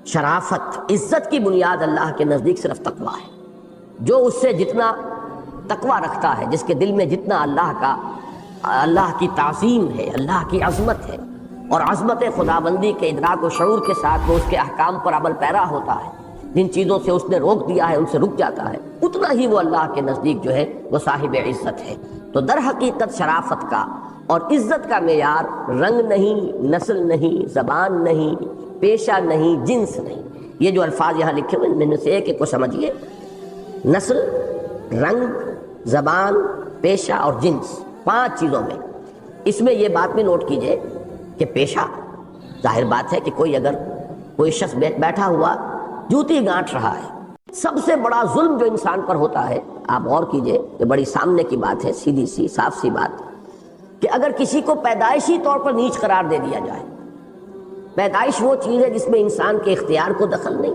شرافت، عزت کی بنیاد اللہ کے نزدیک صرف تقویٰ ہے۔ جو اس سے جتنا تقویٰ رکھتا ہے، جس کے دل میں جتنا اللہ کی تعظیم ہے، اللہ کی عظمت ہے، اور عظمت خداوندی کے ادراک و شعور کے ساتھ وہ اس کے احکام پر عمل پیرا ہوتا ہے، جن چیزوں سے اس نے روک دیا ہے ان سے رک جاتا ہے، اتنا ہی وہ اللہ کے نزدیک جو ہے وہ صاحب عزت ہے۔ تو در حقیقت شرافت کا اور عزت کا معیار رنگ نہیں، نسل نہیں، زبان نہیں، پیشہ نہیں، جنس نہیں۔ یہ جو الفاظ یہاں لکھے ہوئے ان میں سے ایک ایک کو سمجھیے۔ نسل، رنگ، زبان، پیشہ اور جنس، 5 چیزوں میں۔ اس میں یہ بات بھی نوٹ کیجئے کہ پیشہ، ظاہر بات ہے کہ کوئی شخص بیٹھا ہوا جوتی گانٹ رہا ہے۔ سب سے بڑا ظلم جو انسان پر ہوتا ہے، آپ غور کیجئے کہ بڑی سامنے کی بات ہے، سیدھی سی صاف سی بات، کہ اگر کسی کو پیدائشی طور پر نیچ قرار دے دیا جائے۔ پیدائش وہ چیز ہے جس میں انسان کے اختیار کو دخل نہیں،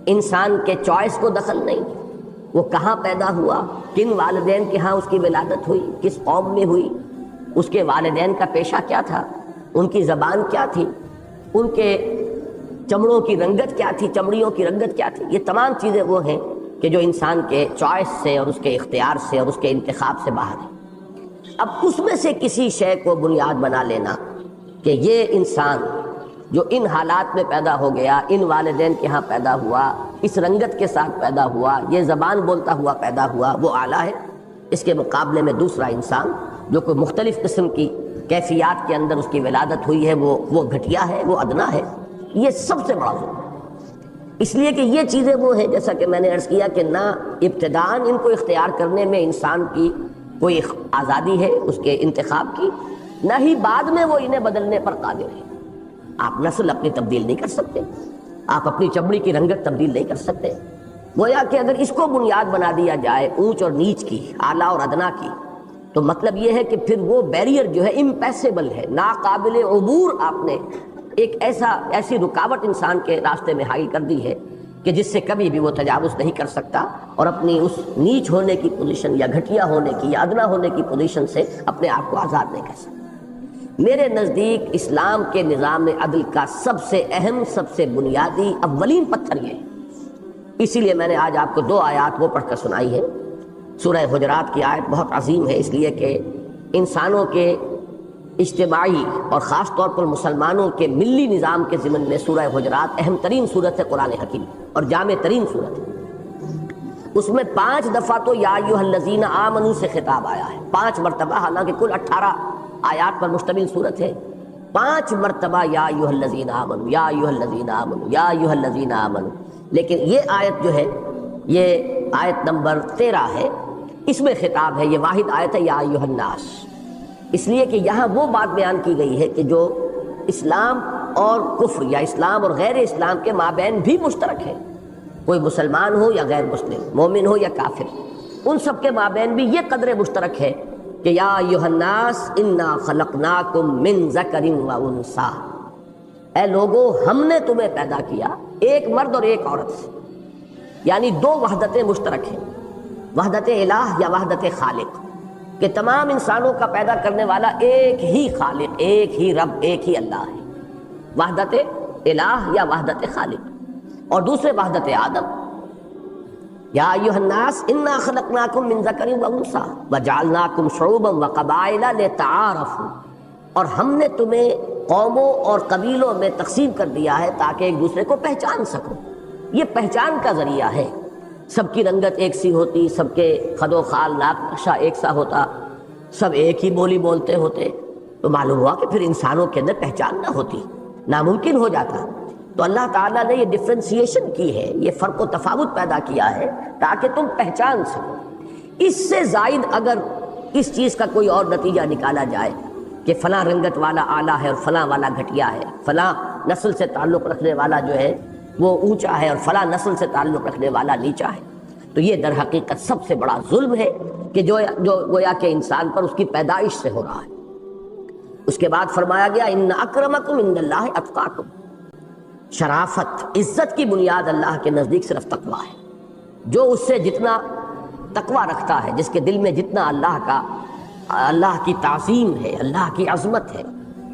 انسان کے چوائس کو دخل نہیں، وہ کہاں پیدا ہوا، کن والدین کے ہاں اس کی ولادت ہوئی، کس قوم میں ہوئی، اس کے والدین کا پیشہ کیا تھا، ان کی زبان کیا تھی، ان کے چمڑوں کی رنگت کیا تھی، چمڑیوں کی رنگت کیا تھی۔ یہ تمام چیزیں وہ ہیں کہ جو انسان کے چوائس سے اور اس کے اختیار سے اور اس کے انتخاب سے باہر ہیں۔ اب اس میں سے کسی شے کو بنیاد بنا لینا کہ یہ انسان جو ان حالات میں پیدا ہو گیا، ان والدین کے ہاں پیدا ہوا، اس رنگت کے ساتھ پیدا ہوا، یہ زبان بولتا ہوا پیدا ہوا، وہ اعلیٰ ہے۔ اس کے مقابلے میں دوسرا انسان جو کوئی مختلف قسم کی کیفیات کے اندر اس کی ولادت ہوئی ہے، وہ گھٹیا ہے، وہ ادنا ہے۔ یہ سب سے بڑا ظلم ہے۔ اس لیے کہ یہ چیزیں وہ ہیں، جیسا کہ میں نے عرض کیا، کہ نہ ابتداءً ان کو اختیار کرنے میں انسان کی کوئی آزادی ہے اس کے انتخاب کی، نہ ہی بعد میں وہ انہیں بدلنے پر قادر ہے۔ آپ نسل اپنی تبدیل نہیں کر سکتے، آپ اپنی چمڑی کی رنگت تبدیل نہیں کر سکتے۔ گویا کہ اگر اس کو بنیاد بنا دیا جائے اونچ اور نیچ کی، اعلیٰ اور ادنا کی، تو مطلب یہ ہے کہ پھر وہ بیریئر جو ہے امپیسیبل ہے، ناقابل عبور۔ آپ نے ایک ایسی رکاوٹ انسان کے راستے میں حائل کر دی ہے کہ جس سے کبھی بھی وہ تجاوز نہیں کر سکتا، اور اپنی اس نیچ ہونے کی پوزیشن یا گھٹیا ہونے کی یا ادنا ہونے کی پوزیشن سے اپنے آپ کو آزاد نہیں کر سکتا۔ میرے نزدیک اسلام کے نظام عدل کا سب سے اہم، سب سے بنیادی، اولین پتھر یہ ہے۔ اسی لیے میں نے آج آپ کو 2 آیات وہ پڑھ کر سنائی ہے۔ سورہ حجرات کی آیت بہت عظیم ہے، اس لیے کہ انسانوں کے اجتماعی اور خاص طور پر مسلمانوں کے ملی نظام کے ضمن میں سورہ حجرات اہم ترین صورت ہے قرآن حکیم، اور جامع ترین صورت ہے۔ اس میں 5 دفعہ تو یا ایھا الذین آمنوا سے خطاب آیا ہے، 5 مرتبہ، حالانکہ کل 18 آیات پر مشتمل صورت ہے۔ 5 مرتبہ یا ایھا الذین آمنوا، یا ایھا الذین آمنوا، یا ایھا الذین آمنوا۔ لیکن یہ آیت جو ہے، یہ آیت نمبر 13 ہے، اس میں خطاب ہے، یہ واحد آیت ہے، یا ایھا الناس، اس لیے کہ یہاں وہ بات بیان کی گئی ہے کہ جو اسلام اور کفر یا اسلام اور غیر اسلام کے مابین بھی مشترک ہے، کوئی مسلمان ہو یا غیر مسلم، مومن ہو یا کافر، ان سب کے مابین بھی یہ قدر مشترک ہے کہ یا ایھا الناس انا خلقناکم من ذکر و انثی، اے لوگو ہم نے تمہیں پیدا کیا ایک مرد اور ایک عورت سے، یعنی 2 وحدتیں مشترک ہیں، وحدت الہ یا وحدت خالق، کہ تمام انسانوں کا پیدا کرنے والا ایک ہی خالق، ایک ہی رب، ایک ہی اللہ ہے، وحدت الہ یا وحدت خالق۔ اور دوسرے وحدت آدم، یا ایھا الناس انا خلقناکم من ذکر و انثی وجعلناکم شعوبا وقبائل لتعارفوا، اور ہم نے تمہیں قوموں اور قبیلوں میں تقسیم کر دیا ہے تاکہ ایک دوسرے کو پہچان سکو۔ یہ پہچان کا ذریعہ ہے، سب کی رنگت ایک سی ہوتی، سب کے خد و خال، ناک نقشہ ایک سا ہوتا، سب ایک ہی بولی بولتے ہوتے، تو معلوم ہوا کہ پھر انسانوں کے اندر پہچان نہ ہوتی، ناممکن ہو جاتا۔ تو اللہ تعالیٰ نے یہ ڈفرینسیشن کی ہے، یہ فرق و تفاوت پیدا کیا ہے تاکہ تم پہچان سکو۔ اس سے زائد اگر اس چیز کا کوئی اور نتیجہ نکالا جائے کہ فلاں رنگت والا اعلیٰ ہے اور فلاں والا گھٹیا ہے، فلاں نسل سے تعلق رکھنے والا جو ہے وہ اونچا ہے اور فلاں نسل سے تعلق رکھنے والا نیچا ہے، تو یہ در حقیقت سب سے بڑا ظلم ہے کہ جو گویا کہ انسان پر اس کی پیدائش سے ہو رہا ہے۔ اس کے بعد فرمایا گیا ان اکرمکم عند اللہ اتقاکم، شرافت، عزت کی بنیاد اللہ کے نزدیک صرف تقویٰ ہے۔ جو اس سے جتنا تقویٰ رکھتا ہے، جس کے دل میں جتنا اللہ کی تعظیم ہے، اللہ کی عظمت ہے،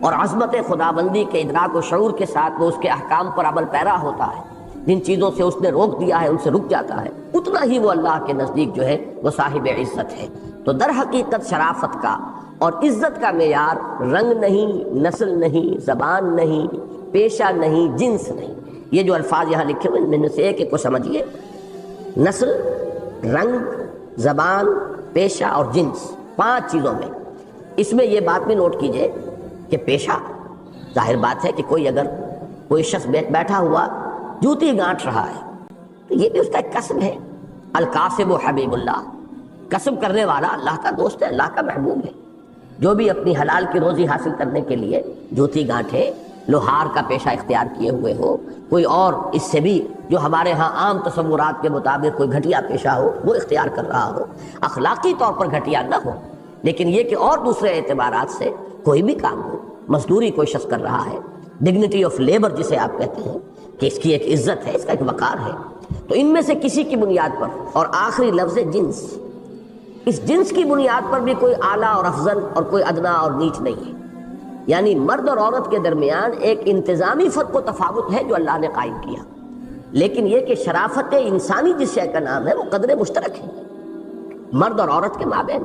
اور عظمت خداوندی کے ادراک و شعور کے ساتھ وہ اس کے احکام پر عمل پیرا ہوتا ہے، جن چیزوں سے اس نے روک دیا ہے ان سے رک جاتا ہے، اتنا ہی وہ اللہ کے نزدیک جو ہے وہ صاحب عزت ہے۔ تو در حقیقت شرافت کا اور عزت کا معیار رنگ نہیں، نسل نہیں، زبان نہیں، پیشہ نہیں، جنس نہیں۔ یہ جو الفاظ یہاں لکھے ہوئے ان میں سے ایک کو سمجھیے، نسل، رنگ، زبان، پیشہ اور جنس، 5 چیزوں میں۔ اس میں یہ بات بھی نوٹ کیجئے کہ پیشہ، ظاہر بات ہے کہ کوئی شخص بیٹھا ہوا جوتی گانٹ رہا ہے تو یہ بھی اس کا ایک کسب ہے۔ الکاسب حبیب اللہ، کسب کرنے والا اللہ کا دوست ہے، اللہ کا محبوب ہے۔ جو بھی اپنی حلال کی روزی حاصل کرنے کے لیے جوتی گانٹھے، لوہار کا پیشہ اختیار کیے ہوئے ہو، کوئی اور اس سے بھی جو ہمارے ہاں عام تصورات کے مطابق کوئی گھٹیا پیشہ ہو وہ اختیار کر رہا ہو، اخلاقی طور پر گھٹیا نہ ہو، لیکن یہ کہ اور دوسرے اعتبارات سے کوئی بھی کام ہو، مزدوری کوئی شخص کر رہا ہے، ڈگنیٹی آف لیبر جسے آپ کہتے ہیں کہ اس کی ایک عزت ہے، اس کا ایک وقار ہے، تو ان میں سے کسی کی بنیاد پر، اور آخری لفظ جنس، اس جنس کی بنیاد پر بھی کوئی اعلیٰ اور افضل اور کوئی ادنا اور نیچ نہیں ہے، یعنی مرد اور عورت کے درمیان ایک انتظامی فرق و تفاوت ہے جو اللہ نے قائم کیا، لیکن یہ کہ شرافت انسانی جس شے کا نام ہے وہ قدر مشترک ہے مرد اور عورت کے مابین،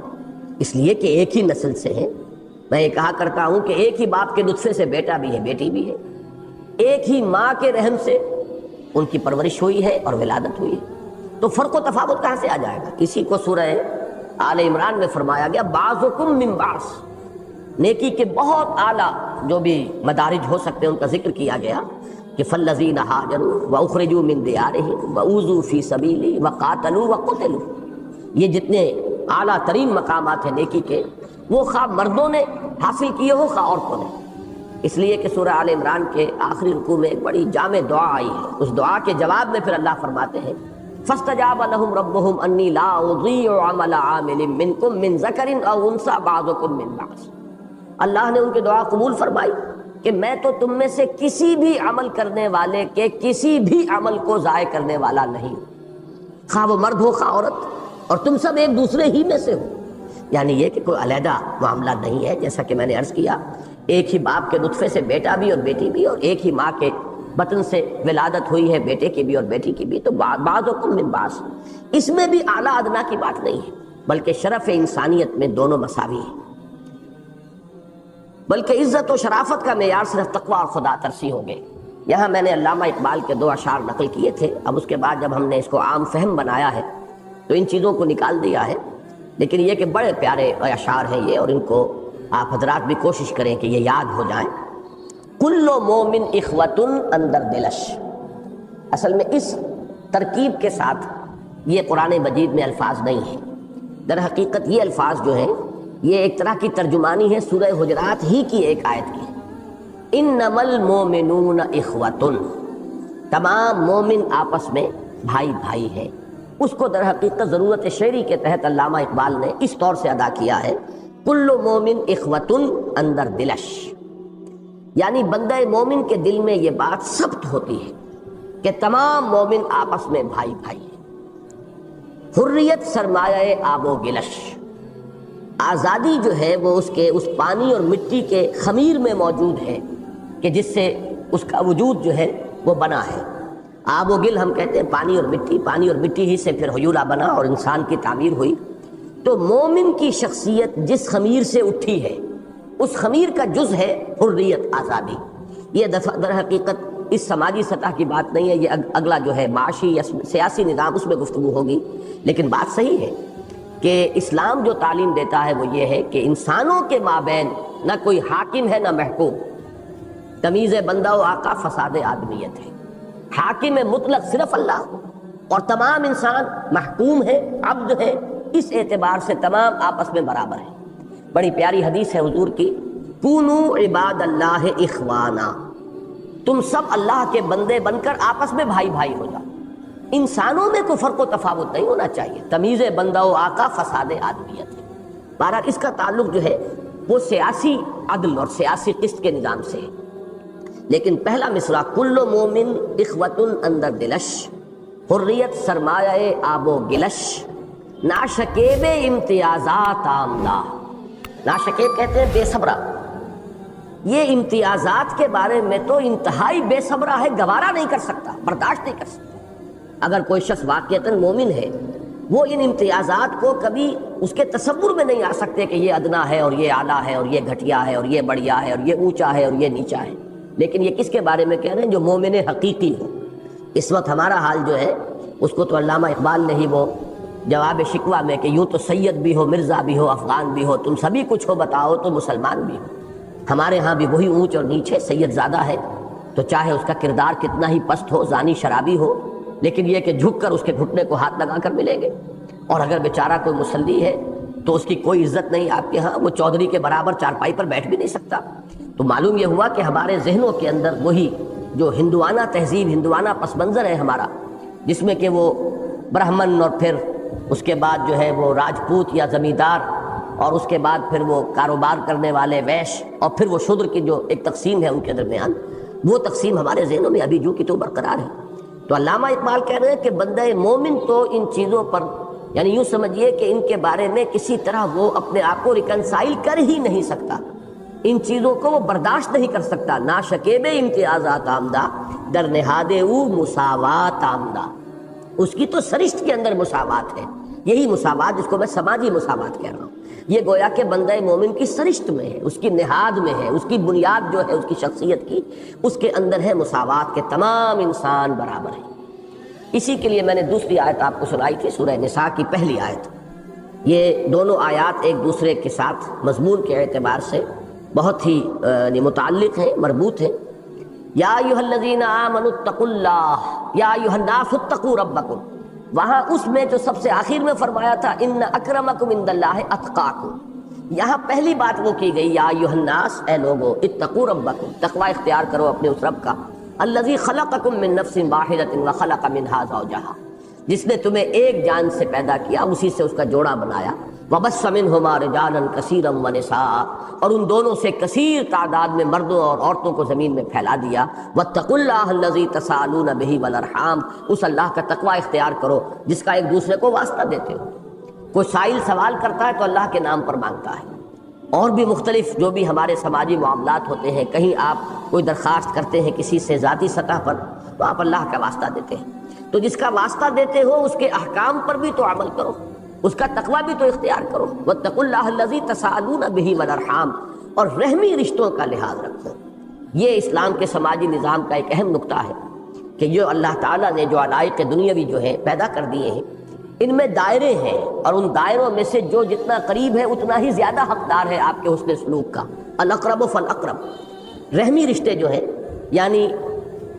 اس لیے کہ ایک ہی نسل سے ہیں۔ میں یہ کہا کرتا ہوں کہ ایک ہی باپ کے نطفے سے بیٹا بھی ہے، بیٹی بھی ہے، ایک ہی ماں کے رحم سے ان کی پرورش ہوئی ہے اور ولادت ہوئی ہے، تو فرق و تفاوت کہاں سے آ جائے گا؟ اسی کو سورہ آل عمران میں فرمایا گیا بعضکم من بعض، نیکی کے بہت اعلیٰ جو بھی مدارج ہو سکتے ہیں ان کا ذکر کیا گیا کہ فالذین ہاجروا واخرجوا من دیارہم واوذوا فی سبیلی وقاتلوا وقتلوا، یہ جتنے اعلیٰ ترین مقامات ہیں نیکی کے وہ خواہ مردوں نے حاصل کیے ہو خواہ عورتوں نے، اس لیے کہ سورہ آل عمران کے آخری رکوع میں ایک بڑی جامع دعا آئی ہے، اس دعا کے جواب میں پھر اللہ فرماتے ہیں فاستجاب لهم ربهم انی لا اضیع عمل عامل منکم من ذکر او انثی بعضکم من بعض، اللہ نے ان کی دعا قبول فرمائی کہ میں تو تم میں سے کسی بھی عمل کرنے والے کے کسی بھی عمل کو ضائع کرنے والا نہیں، خواہ وہ مرد ہو خواہ عورت، اور تم سب ایک دوسرے ہی میں سے ہو، یعنی یہ کہ کوئی علیحدہ معاملہ نہیں ہے، جیسا کہ میں نے عرض کیا ایک ہی باپ کے نطفے سے بیٹا بھی اور بیٹی بھی، اور ایک ہی ماں کے بطن سے ولادت ہوئی ہے بیٹے کی بھی اور بیٹی کی بھی، تو بعضکم من بعض، اس میں بھی اعلیٰ ادنا کی بات نہیں ہے، بلکہ شرف انسانیت میں دونوں مساوی ہیں، بلکہ عزت و شرافت کا معیار صرف تقویٰ اور خدا ترسی ہوں گے۔ یہاں میں نے علامہ اقبال کے 2 اشعار نقل کیے تھے، اب اس کے بعد جب ہم نے اس کو عام فہم بنایا ہے تو ان چیزوں کو نکال دیا ہے، لیکن یہ کہ بڑے پیارے اشعار ہیں یہ، اور ان کو آپ حضرات بھی کوشش کریں کہ یہ یاد ہو جائیں۔ کل مومن اخوۃ اندر دلش، اصل میں اس ترکیب کے ساتھ یہ قرآن مجید میں الفاظ نہیں ہیں، در حقیقت یہ الفاظ جو ہیں یہ ایک طرح کی ترجمانی ہے سورہ حجرات ہی کی ایک آیت کی، انما المومنون اخوۃ، تمام مومن آپس میں بھائی بھائی ہیں، اس کو در حقیقت ضرورت شعری کے تحت علامہ اقبال نے اس طور سے ادا کیا ہے کل مومن اخوۃ اندر دلش، یعنی بندہ مومن کے دل میں یہ بات ثبت ہوتی ہے کہ تمام مومن آپس میں بھائی بھائی ہیں۔ حریت سرمایہ آب و گلش، آزادی جو ہے وہ اس پانی اور مٹی کے خمیر میں موجود ہے کہ جس سے اس کا وجود جو ہے وہ بنا ہے۔ آب و گل ہم کہتے ہیں پانی اور مٹی ہی سے پھر حیولہ بنا اور انسان کی تعمیر ہوئی، تو مومن کی شخصیت جس خمیر سے اٹھی ہے اس خمیر کا جز ہے حریت، آزادی۔ یہ در حقیقت اس سماجی سطح کی بات نہیں ہے، یہ اگلا جو ہے معاشی یا سیاسی نظام اس میں گفتگو ہوگی، لیکن بات صحیح ہے کہ اسلام جو تعلیم دیتا ہے وہ یہ ہے کہ انسانوں کے مابین نہ کوئی حاکم ہے نہ محکوم، تمیز بندہ و آقا فساد آدمیت ہے، حاکم مطلق صرف اللہ، اور تمام انسان محکوم ہے، عبد ہے، اس اعتبار سے تمام آپس میں برابر ہیں۔ بڑی پیاری حدیث ہے حضور کی، کونوا عباد اللہ اخوانا، تم سب اللہ کے بندے بن کر آپس میں بھائی بھائی ہو جاؤ، انسانوں میں کوئی فرق و تفاوت نہیں ہونا چاہیے، تمیز بندہ و آقا فساد آدمیت ہے۔ بہرحال اس کا تعلق جو ہے وہ سیاسی عدل اور سیاسی قسط کے نظام سے ہے، لیکن پہلا مصرع کل مومن اخوۃ اندر دلش، حریت سرمایہ آب و گلش، ناشکیب امتیازات آمدہ، ناشکیب کہتے ہیں بے صبرہ، یہ امتیازات کے بارے میں تو انتہائی بے صبرا ہے، گوارا نہیں کر سکتا، برداشت نہیں کر سکتا۔ اگر کوئی شخص واقعتاً مومن ہے، وہ ان امتیازات کو کبھی اس کے تصور میں نہیں آ سکتے کہ یہ ادنا ہے اور یہ اعلیٰ ہے اور یہ گھٹیا ہے اور یہ بڑھیا ہے اور یہ اونچا ہے اور یہ نیچا ہے۔ لیکن یہ کس کے بارے میں کہہ رہے ہیں؟ جو مومن حقیقی ہو۔ اس وقت ہمارا حال جو ہے اس کو تو علامہ اقبال نے ہی وہ جواب شکوہ میں کہ یوں تو سید بھی ہو، مرزا بھی ہو، افغان بھی ہو، تم سبھی کچھ ہو، بتاؤ تو مسلمان بھی ہو۔ ہمارے ہاں بھی وہی اونچ اور نیچ ہے، سید زیادہ ہے تو چاہے اس کا کردار کتنا ہی پست ہو، زانی شرابی ہو، لیکن یہ کہ جھک کر اس کے گھٹنے کو ہاتھ لگا کر ملیں گے۔ اور اگر بیچارہ کوئی مصلی ہے تو اس کی کوئی عزت نہیں آپ کے ہاں، وہ چودھری کے برابر چارپائی پر بیٹھ بھی نہیں سکتا۔ تو معلوم یہ ہوا کہ ہمارے ذہنوں کے اندر وہی جو ہندوانہ تہذیب، ہندوانہ پس منظر ہے ہمارا، جس میں کہ وہ برہمن اور پھر اس کے بعد جو ہے وہ راجپوت یا زمیندار اور اس کے بعد پھر وہ کاروبار کرنے والے ویش اور پھر وہ شودر کی جو ایک تقسیم ہے ان کے درمیان، وہ تقسیم ہمارے ذہنوں میں ابھی جو کی تو برقرار ہے۔ تو علامہ اقبال کہہ رہے ہیں کہ بندہ مومن تو ان چیزوں پر، یعنی یوں سمجھیے کہ ان کے بارے میں کسی طرح وہ اپنے آپ کو ریکنسائل کر ہی نہیں سکتا، ان چیزوں کو وہ برداشت نہیں کر سکتا۔ نا شکیب امتیازات آمدہ در نہاد او مساوات آمدہ، اس کی تو سرشت کے اندر مساوات ہے، یہی مساوات جس کو میں سماجی مساوات کہہ رہا ہوں۔ یہ گویا کہ بندہ مومن کی سرشت میں ہے، اس کی نہاد میں ہے، اس کی بنیاد جو ہے اس کی شخصیت کی، اس کے اندر ہے مساوات کے تمام انسان برابر ہیں۔ اسی کے لیے میں نے دوسری آیت آپ کو سنائی تھی، سورہ نساء کی پہلی آیت۔ یہ دونوں آیات ایک دوسرے کے ساتھ مضمون کے اعتبار سے بہت ہی متعلق ہیں، مربوط ہیں۔ یا ایھا الذین آمنوا اتقوا اللہ یا ایھا الناس اتقوا ربکم، وہاں اس میں جو سب سے آخر میں فرمایا تھا ان اکرمکم عند اللہ اتقاکم، یہاں پہلی بات وہ کی گئی یا ایھا الناس، اے لوگو، اتقوا ربکم، تقوی اختیار کرو اپنے اس رب کا، الذی خلقکم من نفس واحدۃ وخلق منھا زوجہا، جس نے تمہیں ایک جان سے پیدا کیا، اسی سے اس کا جوڑا بنایا، وبث منہما رجالا کثیرا ونساء، اور ان دونوں سے کثیر تعداد میں مردوں اور عورتوں کو زمین میں پھیلا دیا، واتقوا اللہ الذی تساءلون بہ والارحام، اس اللہ کا تقوی اختیار کرو جس کا ایک دوسرے کو واسطہ دیتے ہو۔ کوئی سائل سوال کرتا ہے تو اللہ کے نام پر مانگتا ہے، اور بھی مختلف جو بھی ہمارے سماجی معاملات ہوتے ہیں، کہیں آپ کوئی درخواست کرتے ہیں کسی سے ذاتی سطح پر تو آپ اللہ کا واسطہ دیتے ہیں، تو جس کا واسطہ دیتے ہو اس کے احکام پر بھی تو عمل کرو، اس کا تقوی بھی تو اختیار کرو۔ واتقوا اللہ الذی تساءلون بہ والارحام، اور رحمی رشتوں کا لحاظ رکھو۔ یہ اسلام کے سماجی نظام کا ایک اہم نقطہ ہے کہ جو اللہ تعالیٰ نے جو علائق دنیاوی جو ہے پیدا کر دیے ہیں، ان میں دائرے ہیں، اور ان دائروں میں سے جو جتنا قریب ہے اتنا ہی زیادہ حقدار ہے آپ کے حسن سلوک کا۔ الاقرب فالاقرب، رحمی رشتے جو ہیں، یعنی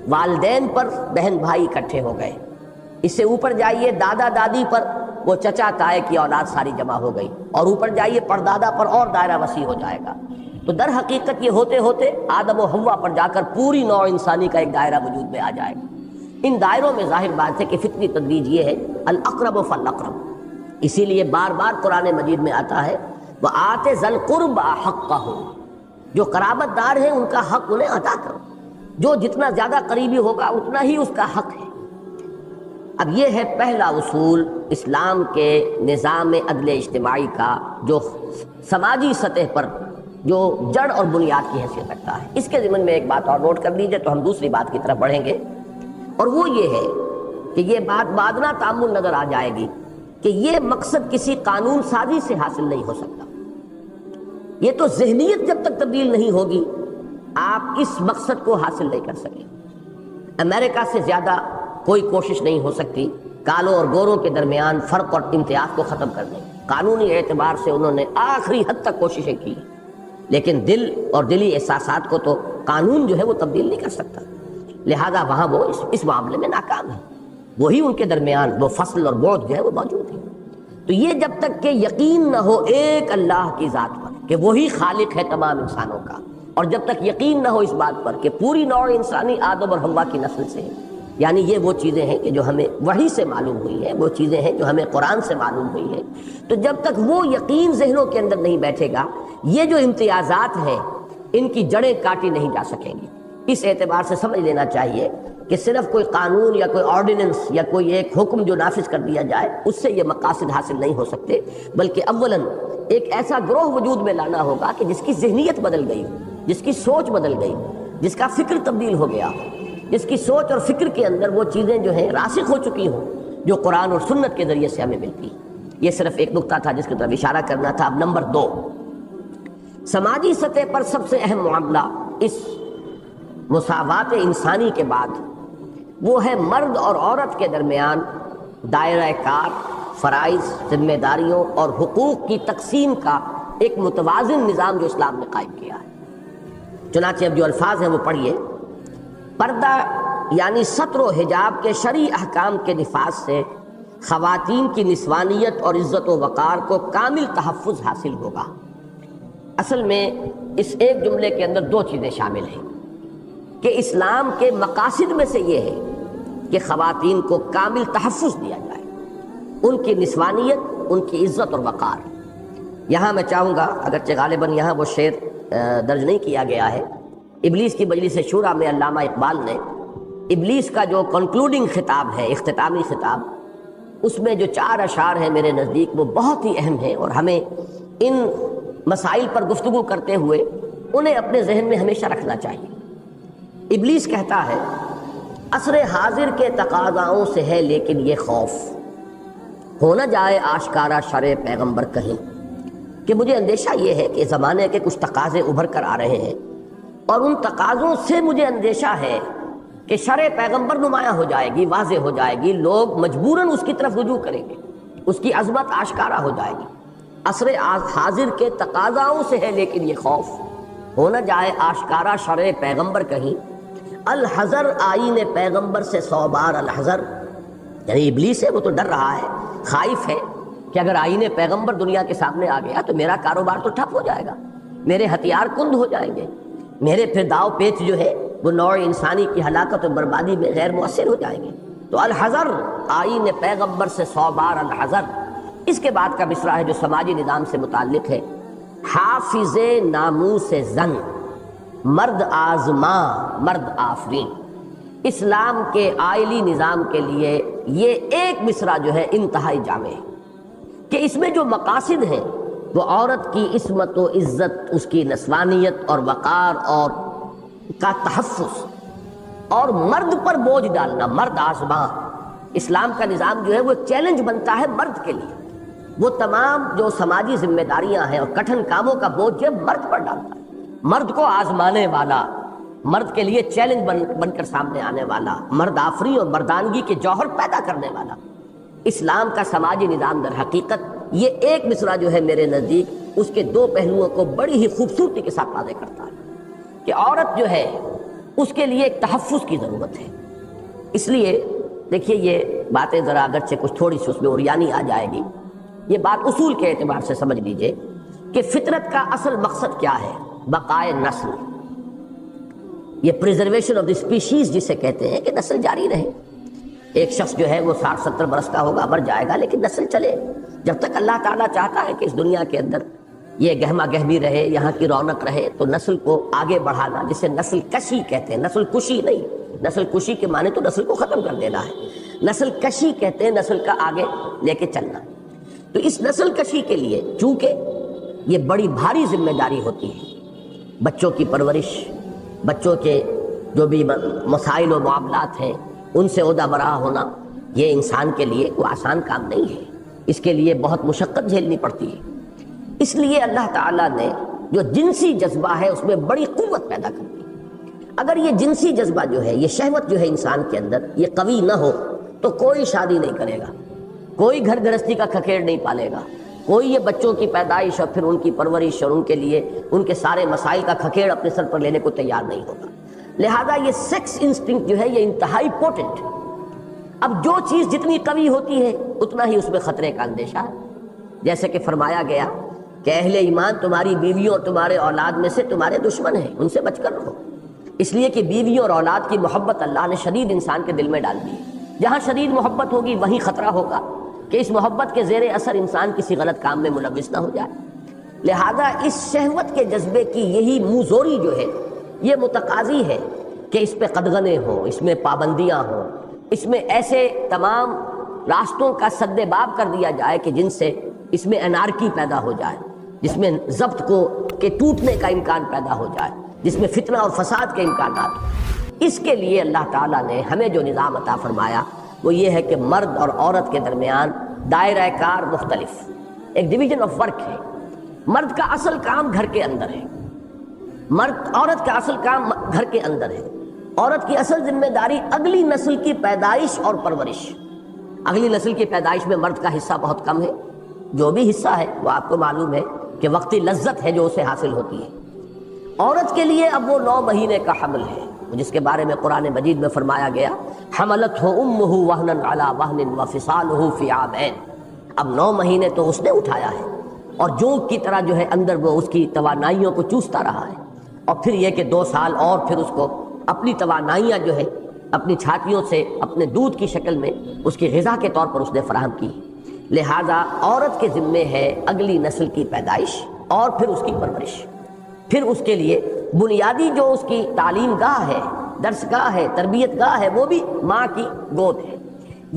والدین پر بہن بھائی اکٹھے ہو گئے، اس سے اوپر جائیے دادا دادی پر وہ چچا تائے کی اولاد ساری جمع ہو گئی، اور اوپر جائیے پردادا پر اور دائرہ وسیع ہو جائے گا۔ تو در حقیقت یہ ہوتے ہوتے آدم و حوا پر جا کر پوری نوع انسانی کا ایک دائرہ وجود میں آ جائے گا۔ ان دائروں میں ظاہر بات ہے کہ فطری تدریج یہ ہے الاقرب فالاقرب، اسی لیے بار بار قرآن مجید میں آتا ہے وآت ذی القربى حقہ، جو قرابت دار ہیں ان کا حق انہیں ادا کرو، جو جتنا زیادہ قریبی ہوگا اتنا ہی اس کا حق ہے۔ اب یہ ہے پہلا اصول اسلام کے نظام عدل اجتماعی کا، جو سماجی سطح پر جو جڑ اور بنیاد کی حیثیت رکھتا ہے۔ اس کے ضمن میں ایک بات اور نوٹ کر لیجئے تو ہم دوسری بات کی طرف بڑھیں گے، اور وہ یہ ہے کہ یہ بات بادنا تعامل نظر آ جائے گی کہ یہ مقصد کسی قانون سازی سے حاصل نہیں ہو سکتا۔ یہ تو ذہنیت جب تک تبدیل نہیں ہوگی آپ اس مقصد کو حاصل نہیں کر سکیں۔ امریکہ سے زیادہ کوئی کوشش نہیں ہو سکتی کالوں اور گوروں کے درمیان فرق اور امتیاز کو ختم کرنے کی۔ قانونی اعتبار سے انہوں نے آخری حد تک کوششیں کی، لیکن دل اور دلی احساسات کو تو قانون جو ہے وہ تبدیل نہیں کر سکتا، لہذا وہاں وہ اس معاملے میں ناکام ہے۔ وہی ان کے درمیان وہ فصل اور بعد جو ہے وہ موجود ہے۔ تو یہ جب تک کہ یقین نہ ہو ایک اللہ کی ذات پر کہ وہی خالق ہے تمام انسانوں کا، اور جب تک یقین نہ ہو اس بات پر کہ پوری نوع انسانی آدم اور حوا کی نسل سے ہے، یعنی یہ وہ چیزیں ہیں کہ جو ہمیں وحی سے معلوم ہوئی ہیں، وہ چیزیں ہیں جو ہمیں قرآن سے معلوم ہوئی ہیں، تو جب تک وہ یقین ذہنوں کے اندر نہیں بیٹھے گا یہ جو امتیازات ہیں ان کی جڑیں کاٹی نہیں جا سکیں گی۔ اس اعتبار سے سمجھ لینا چاہیے کہ صرف کوئی قانون یا کوئی آرڈیننس یا کوئی ایک حکم جو نافذ کر دیا جائے اس سے یہ مقاصد حاصل نہیں ہو سکتے، بلکہ اولاً ایک ایسا گروہ وجود میں لانا ہوگا کہ جس کی ذہنیت بدل گئی ہو، جس کی سوچ بدل گئی، جس کا فکر تبدیل ہو گیا، جس کی سوچ اور فکر کے اندر وہ چیزیں جو ہیں راسخ ہو چکی ہوں جو قرآن اور سنت کے ذریعے سے ہمیں ملتی ہیں۔ یہ صرف ایک نقطہ تھا جس کی طرف اشارہ کرنا تھا۔ اب نمبر 2، سماجی سطح پر سب سے اہم معاملہ اس مساوات انسانی کے بعد وہ ہے مرد اور عورت کے درمیان دائرہ کار، فرائض، ذمہ داریوں اور حقوق کی تقسیم کا ایک متوازن نظام جو اسلام نے قائم کیا ہے۔ چنانچہ اب جو الفاظ ہیں وہ پڑھیے۔ پردہ یعنی ستر و حجاب کے شرعی احکام کے نفاذ سے خواتین کی نسوانیت اور عزت و وقار کو کامل تحفظ حاصل ہوگا۔ اصل میں اس ایک جملے کے اندر دو چیزیں شامل ہیں کہ اسلام کے مقاصد میں سے یہ ہے کہ خواتین کو کامل تحفظ دیا جائے، ان کی نسوانیت، ان کی عزت اور وقار۔ یہاں میں چاہوں گا، اگرچہ غالباً یہاں وہ شعر درج نہیں کیا گیا ہے، ابلیس کی مجلس شورا میں علامہ اقبال نے ابلیس کا جو کنکلوڈنگ خطاب ہے، اختتامی خطاب، اس میں جو 4 اشعار ہیں میرے نزدیک وہ بہت ہی اہم ہیں، اور ہمیں ان مسائل پر گفتگو کرتے ہوئے انہیں اپنے ذہن میں ہمیشہ رکھنا چاہیے۔ ابلیس کہتا ہے، عصر حاضر کے تقاضاؤں سے ہے لیکن یہ خوف، ہو نہ جائے آشکارا شرع پیغمبر کہیں، کہ مجھے اندیشہ یہ ہے کہ زمانے کے کچھ تقاضے ابھر کر آ رہے ہیں، اور ان تقاضوں سے مجھے اندیشہ ہے کہ شرع پیغمبر نمایاں ہو جائے گی، واضح ہو جائے گی، لوگ مجبوراً اس کی طرف رجوع کریں گے، اس کی عظمت آشکارا ہو جائے گی۔ عصر حاضر کے تقاضاؤں سے ہے لیکن یہ خوف، ہو نہ جائے آشکارا شرع پیغمبر کہیں، الحذر آئین پیغمبر سے 100 بار الحذر، یعنی ابلیس ہے وہ تو ڈر رہا ہے، خائف ہے کہ اگر آئین پیغمبر دنیا کے سامنے آ گیا تو میرا کاروبار تو ٹھپ ہو جائے گا، میرے ہتھیار کند ہو جائیں گے، میرے پھر داؤ پیچ جو ہے وہ نوع انسانی کی ہلاکت و بربادی میں غیر مؤثر ہو جائیں گے۔ تو الحذر آئین پیغمبر سے 100 بار الحذر۔ اس کے بعد کا مصرع ہے جو سماجی نظام سے متعلق ہے، حافظ ناموس زن، مرد آزماں مرد آفرین۔ اسلام کے آئلی نظام کے لیے یہ ایک مصرع جو ہے انتہائی جامع ہے کہ اس میں جو مقاصد ہیں وہ عورت کی عصمت و عزت، اس کی نسوانیت اور وقار اور کا تحفظ، اور مرد پر بوجھ ڈالنا، مرد آزماں۔ اسلام کا نظام جو ہے وہ چیلنج بنتا ہے مرد کے لیے، وہ تمام جو سماجی ذمہ داریاں ہیں اور کٹھن کاموں کا بوجھ جو ہے مرد پر ڈالتا ہے، مرد کو آزمانے والا، مرد کے لیے چیلنج بن کر سامنے آنے والا، مرد آفری اور مردانگی کے جوہر پیدا کرنے والا اسلام کا سماجی نظام در حقیقت یہ ایک مصرع جو ہے میرے نزدیک اس کے 2 پہلوؤں کو بڑی ہی خوبصورتی کے ساتھ واضح کرتا ہے کہ عورت جو ہے اس کے لیے ایک تحفظ کی ضرورت ہے۔ اس لیے دیکھیے یہ باتیں ذرا اگرچہ کچھ تھوڑی سی اس میں اوریانی آ جائے گی، یہ بات اصول کے اعتبار سے سمجھ لیجئے کہ فطرت کا اصل مقصد کیا ہے؟ بقائے نسل، یہ پریزرویشن آف دی اسپیشیز جسے کہتے ہیں کہ نسل جاری رہے۔ ایک شخص جو ہے وہ 60-70 برس کا ہوگا، مر جائے گا، لیکن نسل چلے جب تک اللہ تعالیٰ چاہتا ہے کہ اس دنیا کے اندر یہ گہما گہمی رہے، یہاں کی رونق رہے، تو نسل کو آگے بڑھانا، جسے نسل کشی کہتے ہیں، نسل کشی نہیں، نسل کشی کے معنی تو نسل کو ختم کر دینا ہے، نسل کشی کہتے ہیں نسل کا آگے لے کے چلنا۔ تو اس نسل کشی کے لیے چونکہ یہ بڑی بھاری ذمہ داری ہوتی ہے، بچوں کی پرورش، بچوں کے جو بھی مسائل و معاملات ہیں ان سے عہدہ برآ ہونا، یہ انسان کے لیے کوئی آسان کام نہیں ہے، اس کے لیے بہت مشقت جھیلنی پڑتی ہے۔ اس لیے اللہ تعالیٰ نے جو جنسی جذبہ ہے اس میں بڑی قوت پیدا کر دی۔ اگر یہ جنسی جذبہ جو ہے، یہ شہوت جو ہے انسان کے اندر یہ قوی نہ ہو تو کوئی شادی نہیں کرے گا، کوئی گھر گرہستی کا کھکیڑ نہیں پالے گا، کوئی یہ بچوں کی پیدائش اور پھر ان کی پرورش اور ان کے لیے ان کے سارے مسائل کا کھکیڑ اپنے سر پر لینے کو تیار نہیں ہوگا۔ لہذا یہ سیکس انسٹنکٹ جو ہے یہ انتہائی پوٹنٹ ہے۔ اب جو چیز جتنی قوی ہوتی ہے اتنا ہی اس میں خطرے کا اندیشہ ہے، جیسے کہ فرمایا گیا کہ اہل ایمان تمہاری بیویوں اور تمہارے اولاد میں سے تمہارے دشمن ہیں، ان سے بچ کر رہو، اس لیے کہ بیویوں اور اولاد کی محبت اللہ نے شدید انسان کے دل میں ڈال دی ہے۔ جہاں شدید محبت ہوگی وہیں خطرہ ہوگا کہ اس محبت کے زیر اثر انسان کسی غلط کام میں ملوث نہ ہو جائے۔ لہذا اس شہوت کے جذبے کی یہی منہ زوری جو ہے یہ متقاضی ہے کہ اس پہ قدغنیں ہوں، اس میں پابندیاں ہوں، اس میں ایسے تمام راستوں کا سد باب کر دیا جائے کہ جن سے اس میں انارکی پیدا ہو جائے، جس میں ضبط کو کے ٹوٹنے کا امکان پیدا ہو جائے، جس میں فتنہ اور فساد کے امکانات ہوں۔ اس کے لیے اللہ تعالیٰ نے ہمیں جو نظام عطا فرمایا وہ یہ ہے کہ مرد اور عورت کے درمیان دائرہ کار مختلف، ایک ڈویژن آف ورک ہے۔ مرد کا اصل کام گھر کے اندر ہے، عورت کا اصل کام گھر کے اندر ہے۔ عورت کی اصل ذمہ داری اگلی نسل کی پیدائش اور پرورش۔ اگلی نسل کی پیدائش میں مرد کا حصہ بہت کم ہے، جو بھی حصہ ہے وہ آپ کو معلوم ہے کہ وقتی لذت ہے جو اسے حاصل ہوتی ہے۔ عورت کے لیے اب وہ 9 مہینے کا حمل ہے، جس کے بارے میں قرآن مجید میں فرمایا گیا حملتہ امہ وہنا علی وہن وفصالہ فی عامین۔ اب 9 مہینے تو اس نے اٹھایا ہے اور جونک کی طرح جو ہے اندر وہ اس کی توانائیوں کو چوستا رہا ہے، اور پھر یہ کہ 2 سال اور پھر اس کو اپنی توانائیاں جو ہے اپنی چھاتیوں سے اپنے دودھ کی شکل میں اس کی غذا کے طور پر اس نے فراہم کی۔ لہذا عورت کے ذمے ہے اگلی نسل کی پیدائش اور پھر اس کی پرورش، پھر اس کے لیے بنیادی جو اس کی تعلیم گاہ ہے، درس گاہ ہے، تربیت گاہ ہے، وہ بھی ماں کی گود ہے۔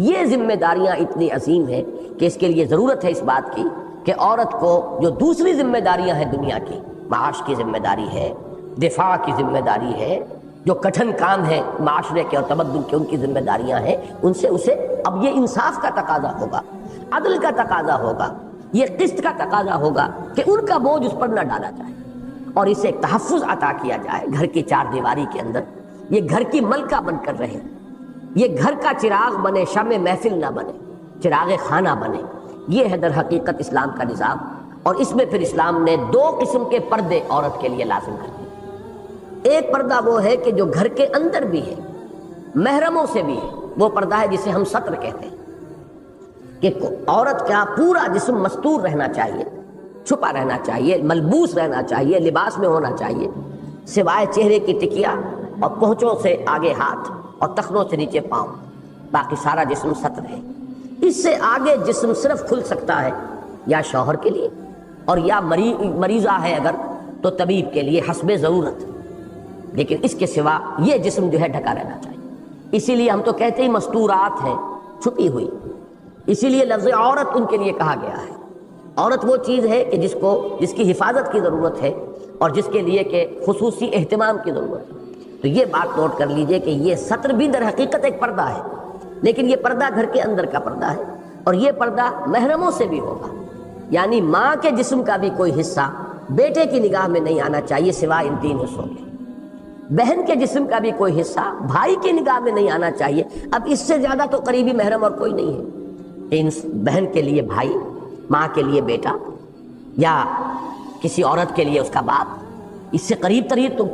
یہ ذمہ داریاں اتنی عظیم ہیں کہ اس کے لیے ضرورت ہے اس بات کی کہ عورت کو جو دوسری ذمہ داریاں ہیں دنیا کی، معاش کی ذمہ داری ہے، دفاع کی ذمہ داری ہے، جو کٹھن کام ہے معاشرے کے اور تمدن کے ان کی ذمہ داریاں ہیں، ان سے اسے اب یہ انصاف کا تقاضا ہوگا، عدل کا تقاضا ہوگا، یہ قسط کا تقاضا ہوگا کہ ان کا بوجھ اس پر نہ ڈالا جائے اور اسے ایک تحفظ عطا کیا جائے گھر کی 4 دیواری کے اندر۔ یہ گھر کی ملکہ بن کر رہے، یہ گھر کا چراغ بنے، شمع محفل نہ بنے، چراغ خانہ بنے۔ یہ ہے در حقیقت اسلام کا نظام، اور اس میں پھر اسلام نے 2 قسم کے پردے عورت کے لیے لازم کر دیے۔ ایک پردہ وہ ہے کہ جو گھر کے اندر بھی ہے، محرموں سے بھی ہے، وہ پردہ ہے جسے ہم ستر کہتے ہیں، کہ عورت کا پورا جسم مستور رہنا چاہیے، چھپا رہنا چاہیے، ملبوس رہنا چاہیے، لباس میں ہونا چاہیے، سوائے چہرے کی ٹکیا اور پہنچوں سے آگے ہاتھ اور ٹخنوں سے نیچے پاؤں، باقی سارا جسم ستر ہے۔ اس سے آگے جسم صرف کھل سکتا ہے یا شوہر کے لیے، اور یا مریضہ ہے اگر تو طبیب کے لیے حسب ضرورت، لیکن اس کے سوا یہ جسم جو ہے ڈھکا رہنا چاہیے۔ اسی لیے ہم تو کہتے ہی مستورات ہیں، چھپی ہوئی، اسی لیے لفظ عورت ان کے لیے کہا گیا ہے۔ عورت وہ چیز ہے کہ جس کی حفاظت کی ضرورت ہے اور جس کے لیے کہ خصوصی اہتمام کی ضرورت ہے۔ تو یہ بات نوٹ کر لیجئے کہ یہ ستر بھی در حقیقت ایک پردہ ہے، لیکن یہ پردہ گھر کے اندر کا پردہ ہے، اور یہ پردہ محرموں سے بھی ہوگا، یعنی ماں کے جسم کا بھی کوئی حصہ بیٹے کی نگاہ میں نہیں آنا چاہیے سوائے ان 3 حصوں کے۔ بہن کے جسم کا بھی کوئی حصہ بھائی کی نگاہ میں نہیں آنا چاہیے۔ اب اس سے زیادہ تو قریبی محرم اور کوئی نہیں ہے۔ ان بہن کے لیے بھائی، ماں کے لیے بیٹا، یا کسی عورت کے لیے اس کا باپ، اس سے قریب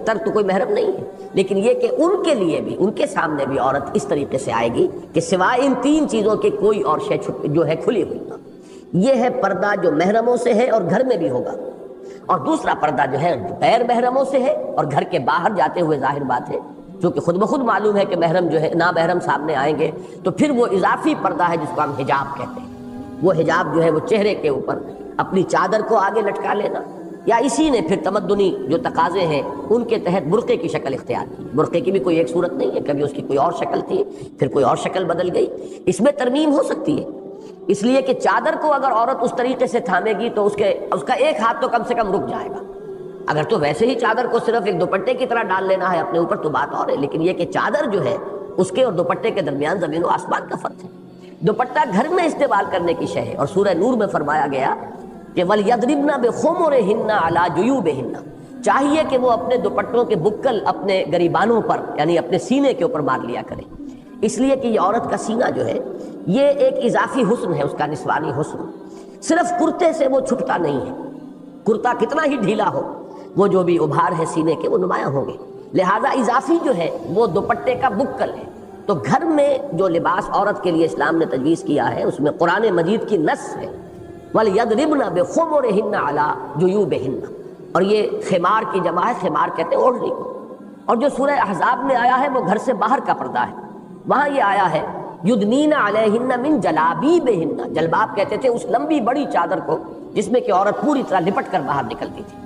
تر تو کوئی محرم نہیں ہے، لیکن یہ کہ ان کے لیے بھی، ان کے سامنے بھی عورت اس طریقے سے آئے گی کہ سوائے ان 3 چیزوں کے کوئی اور شے جو ہے کھلی ہوئی نہ۔ یہ ہے پردہ جو محرموں سے ہے اور گھر میں بھی ہوگا، اور دوسرا پردہ جو ہے غیر محرموں سے ہے اور گھر کے باہر جاتے ہوئے ظاہر بات ہے، چونکہ خود بخود معلوم ہے کہ محرم جو ہے نامحرم سامنے آئیں گے تو پھر وہ اضافی پردہ ہے جس کو ہم حجاب کہتے ہیں۔ وہ حجاب جو ہے وہ چہرے کے اوپر اپنی چادر کو آگے لٹکا لینا، یا اسی نے پھر تمدنی جو تقاضے ہیں ان کے تحت برقعے کی شکل اختیار کی۔ برقعے کی بھی کوئی ایک صورت نہیں ہے، کبھی اس کی کوئی اور شکل تھی، پھر کوئی اور شکل بدل گئی، اس میں ترمیم ہو سکتی ہے، اس لیے کہ چادر کو اگر عورت اس طریقے سے تھامے گی تو اس کا ایک ہاتھ تو کم سے کم رک جائے گا۔ اگر تو ویسے ہی چادر کو صرف ایک دوپٹے کی طرح ڈال لینا ہے اپنے اوپر تو بات اور ہے، لیکن یہ کہ چادر جو ہے اس کے اور دوپٹے کے درمیان زمین و آسمان کا فرق ہے۔ دوپٹہ گھر میں استعمال کرنے کی شے ہے، اور سورہ نور میں فرمایا گیا کہ وَلْيَضْرِبْنَ بِخُمُرِهِنَّ عَلَى جُيُوبِهِنَّ، چاہیے کہ وہ اپنے دوپٹوں کے بکل اپنے گریبانوں پر یعنی اپنے سینے کے اوپر مار لیا کریں، اس لیے کہ یہ عورت کا سینہ جو ہے یہ ایک اضافی حسن ہے، اس کا نسوانی حسن، صرف کرتے سے وہ چھپتا نہیں ہے۔ کرتا کتنا ہی ڈھیلا ہو، وہ جو بھی ابھار ہے سینے کے وہ نمایاں ہوں گے، لہذا اضافی جو ہے وہ دوپٹے کا بکل ہے۔ تو گھر میں جو لباس عورت کے لیے اسلام نے تجویز کیا ہے اس میں قرآن مجید کی نص ہے وَلْيَضْرِبْنَ بِخُمُرِهِنَّ عَلَى جُيُوبِهِنَّ، اور یہ خمار کی جمع ہے، خمار کہتے ہیں اوڑھنی کو، اور جو سورہ احزاب میں آیا ہے وہ گھر سے باہر کا پردہ ہے، وہاں یہ آیا ہے یدنین علیہن من جلابیبہن، جلباب کہتے تھے اس لمبی بڑی چادر کو جس میں کہ عورت پوری طرح لپٹ کر باہر نکلتی تھی۔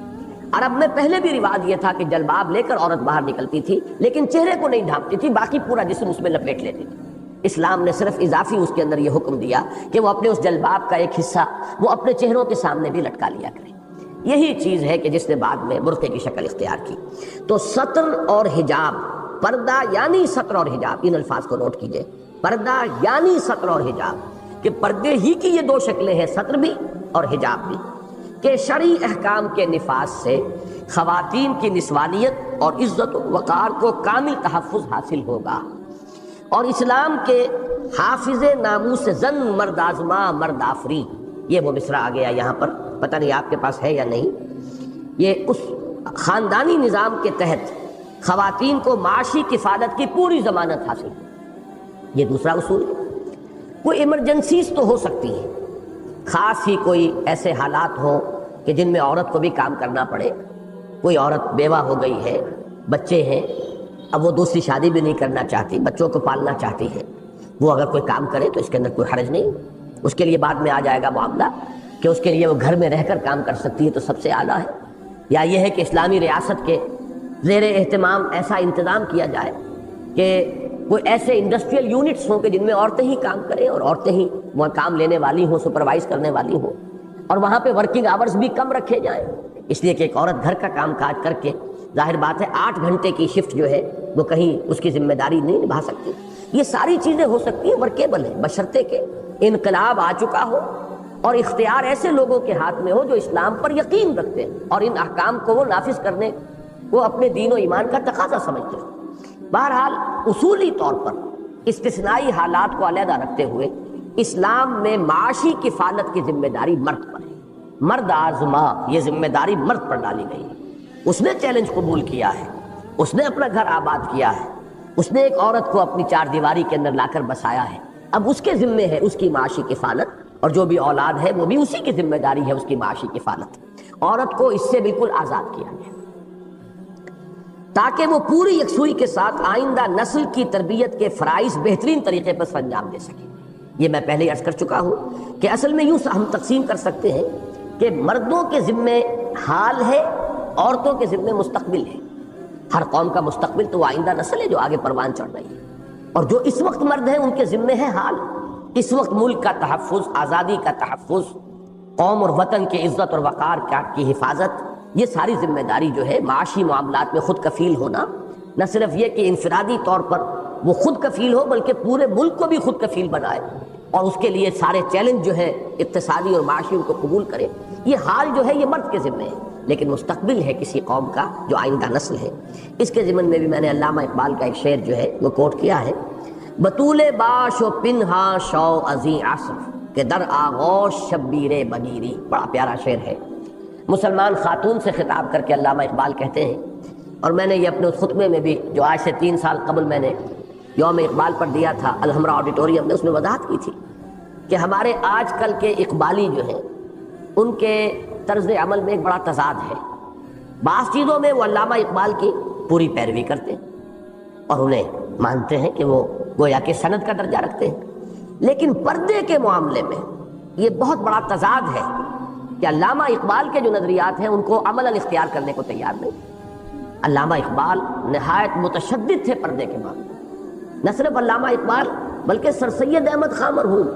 عرب میں پہلے بھی رواج یہ تھا کہ جلباب لے کر عورت باہر نکلتی تھی، لیکن چہرے کو نہیں ڈھانپتی تھی، باقی پورا جسم اس میں لپیٹ لیتی تھی۔ اسلام نے صرف اضافی اس کے اندر یہ حکم دیا کہ وہ اپنے اس جلباب کا ایک حصہ وہ اپنے چہروں کے سامنے بھی لٹکا لیا کریں۔ یہی چیز ہے کہ جس نے بعد میں برقعے کی شکل اختیار کی۔ تو سطر اور حجاب، پردہ یعنی سطر اور حجاب، ان الفاظ کو نوٹ کیجئے، پردہ یعنی سطر اور حجاب، کہ پردے ہی کی یہ دو شکلیں ہیں، سطر بھی اور حجاب بھی، کہ شرعی احکام کے نفاذ سے خواتین کی نسوانیت اور عزت و وقار کو کامل تحفظ حاصل ہوگا، اور اسلام کے حافظ ناموس زن مرد آزما مرد آفری، یہ وہ مصرع آ گیا یہاں پر، پتہ نہیں آپ کے پاس ہے یا نہیں، یہ اس خاندانی نظام کے تحت خواتین کو معاشی کفالت کی پوری ضمانت حاصل ہے۔ یہ دوسرا اصول ہے۔ کوئی ایمرجنسیز تو ہو سکتی ہیں، خاص ہی کوئی ایسے حالات ہوں کہ جن میں عورت کو بھی کام کرنا پڑے، کوئی عورت بیوہ ہو گئی ہے، بچے ہیں، اب وہ دوسری شادی بھی نہیں کرنا چاہتی، بچوں کو پالنا چاہتی ہے، وہ اگر کوئی کام کرے تو اس کے اندر کوئی حرج نہیں، اس کے لیے بعد میں آ جائے گا معاملہ کہ اس کے لیے وہ گھر میں رہ کر کام کر سکتی ہے تو سب سے اعلیٰ ہے۔ یا یہ ہے کہ اسلامی ریاست کے زیر اہتمام ایسا انتظام کیا جائے کہ کوئی ایسے انڈسٹریل یونٹس ہوں کہ جن میں عورتیں ہی کام کریں اور عورتیں ہی وہ کام لینے والی ہوں، سپروائز کرنے والی ہوں، اور وہاں پہ ورکنگ آورز بھی کم رکھے جائیں، اس لیے کہ ایک عورت گھر کا کام کاج کر کے ظاہر بات ہے 8 گھنٹے کی شفٹ جو ہے وہ کہیں اس کی ذمہ داری نہیں نبھا سکتی۔ یہ ساری چیزیں ہو سکتی ہیں، ورکیبل ہیں، بشرطے کہ انقلاب آ چکا ہو اور اختیار ایسے لوگوں کے ہاتھ میں ہو جو اسلام پر یقین رکھتے ہیں اور ان احکام کو وہ نافذ کرنے کو اپنے دین و ایمان کا تقاضا سمجھتے ہیں۔ بہرحال اصولی طور پر استثنائی حالات کو علیحدہ رکھتے ہوئے اسلام میں معاشی کفالت کی ذمہ داری مرد پر ہے، مرد آزما، یہ ذمہ داری مرد پر ڈالی گئی ہے۔ اس نے چیلنج قبول کیا ہے، اس نے اپنا گھر آباد کیا ہے، اس نے ایک عورت کو اپنی چار دیواری کے اندر لا کر بسایا ہے، اب اس کے ذمے ہے اس کی معاشی کفالت، اور جو بھی اولاد ہے وہ بھی اسی کی ذمہ داری ہے اس کی معاشی کفالت۔ عورت کو اس سے بالکل آزاد کیا گیا تاکہ وہ پوری یکسوئی کے ساتھ آئندہ نسل کی تربیت کے فرائض بہترین طریقے پر انجام دے سکے۔ یہ میں پہلے ہی عرض کر چکا ہوں کہ اصل میں یوں ہم تقسیم کر سکتے ہیں کہ مردوں کے ذمے حال ہے، عورتوں کے ذمے مستقبل ہے۔ ہر قوم کا مستقبل تو وہ آئندہ نسل ہے جو آگے پروان چڑھ رہی ہے، اور جو اس وقت مرد ہیں ان کے ذمے ہے حال، اس وقت ملک کا تحفظ، آزادی کا تحفظ، قوم اور وطن کی عزت اور وقار کی حفاظت، یہ ساری ذمہ داری جو ہے معاشی معاملات میں خود کفیل ہونا، نہ صرف یہ کہ انفرادی طور پر وہ خود کفیل ہو بلکہ پورے ملک کو بھی خود کفیل بنائے اور اس کے لیے سارے چیلنج جو ہے اقتصادی اور معاشی ان کو قبول کرے، یہ حال جو ہے یہ مرد کے ذمہ ہے، لیکن مستقبل ہے کسی قوم کا جو آئندہ نسل ہے۔ اس کے ضمن میں بھی میں نے علامہ اقبال کا ایک شعر جو ہے وہ کوٹ کیا ہے، بطول باش و پنہا شو ازی عصر کہ در آغوش شبیر بگیری، بڑا پیارا شعر ہے۔ مسلمان خاتون سے خطاب کر کے علامہ اقبال کہتے ہیں، اور میں نے یہ اپنے اس خطبے میں بھی جو آج سے 3 سال قبل میں نے یوم اقبال پر دیا تھا الحمرا آڈیٹوریم میں، اس میں وضاحت کی تھی کہ ہمارے آج کل کے اقبالی جو ہیں ان کے طرز عمل میں ایک بڑا تضاد ہے۔ بعض چیزوں میں وہ علامہ اقبال کی پوری پیروی کرتے ہیں اور انہیں مانتے ہیں کہ وہ گویا کہ سند کا درجہ رکھتے ہیں، لیکن پردے کے معاملے میں یہ بہت بڑا تضاد ہے کہ علامہ اقبال کے جو نظریات ہیں ان کو عملاً اختیار کرنے کو تیار نہیں۔ علامہ اقبال نہایت متشدد تھے پردے کے معاملے میں، نہ صرف علامہ اقبال بلکہ سر سید احمد خاں مرحوم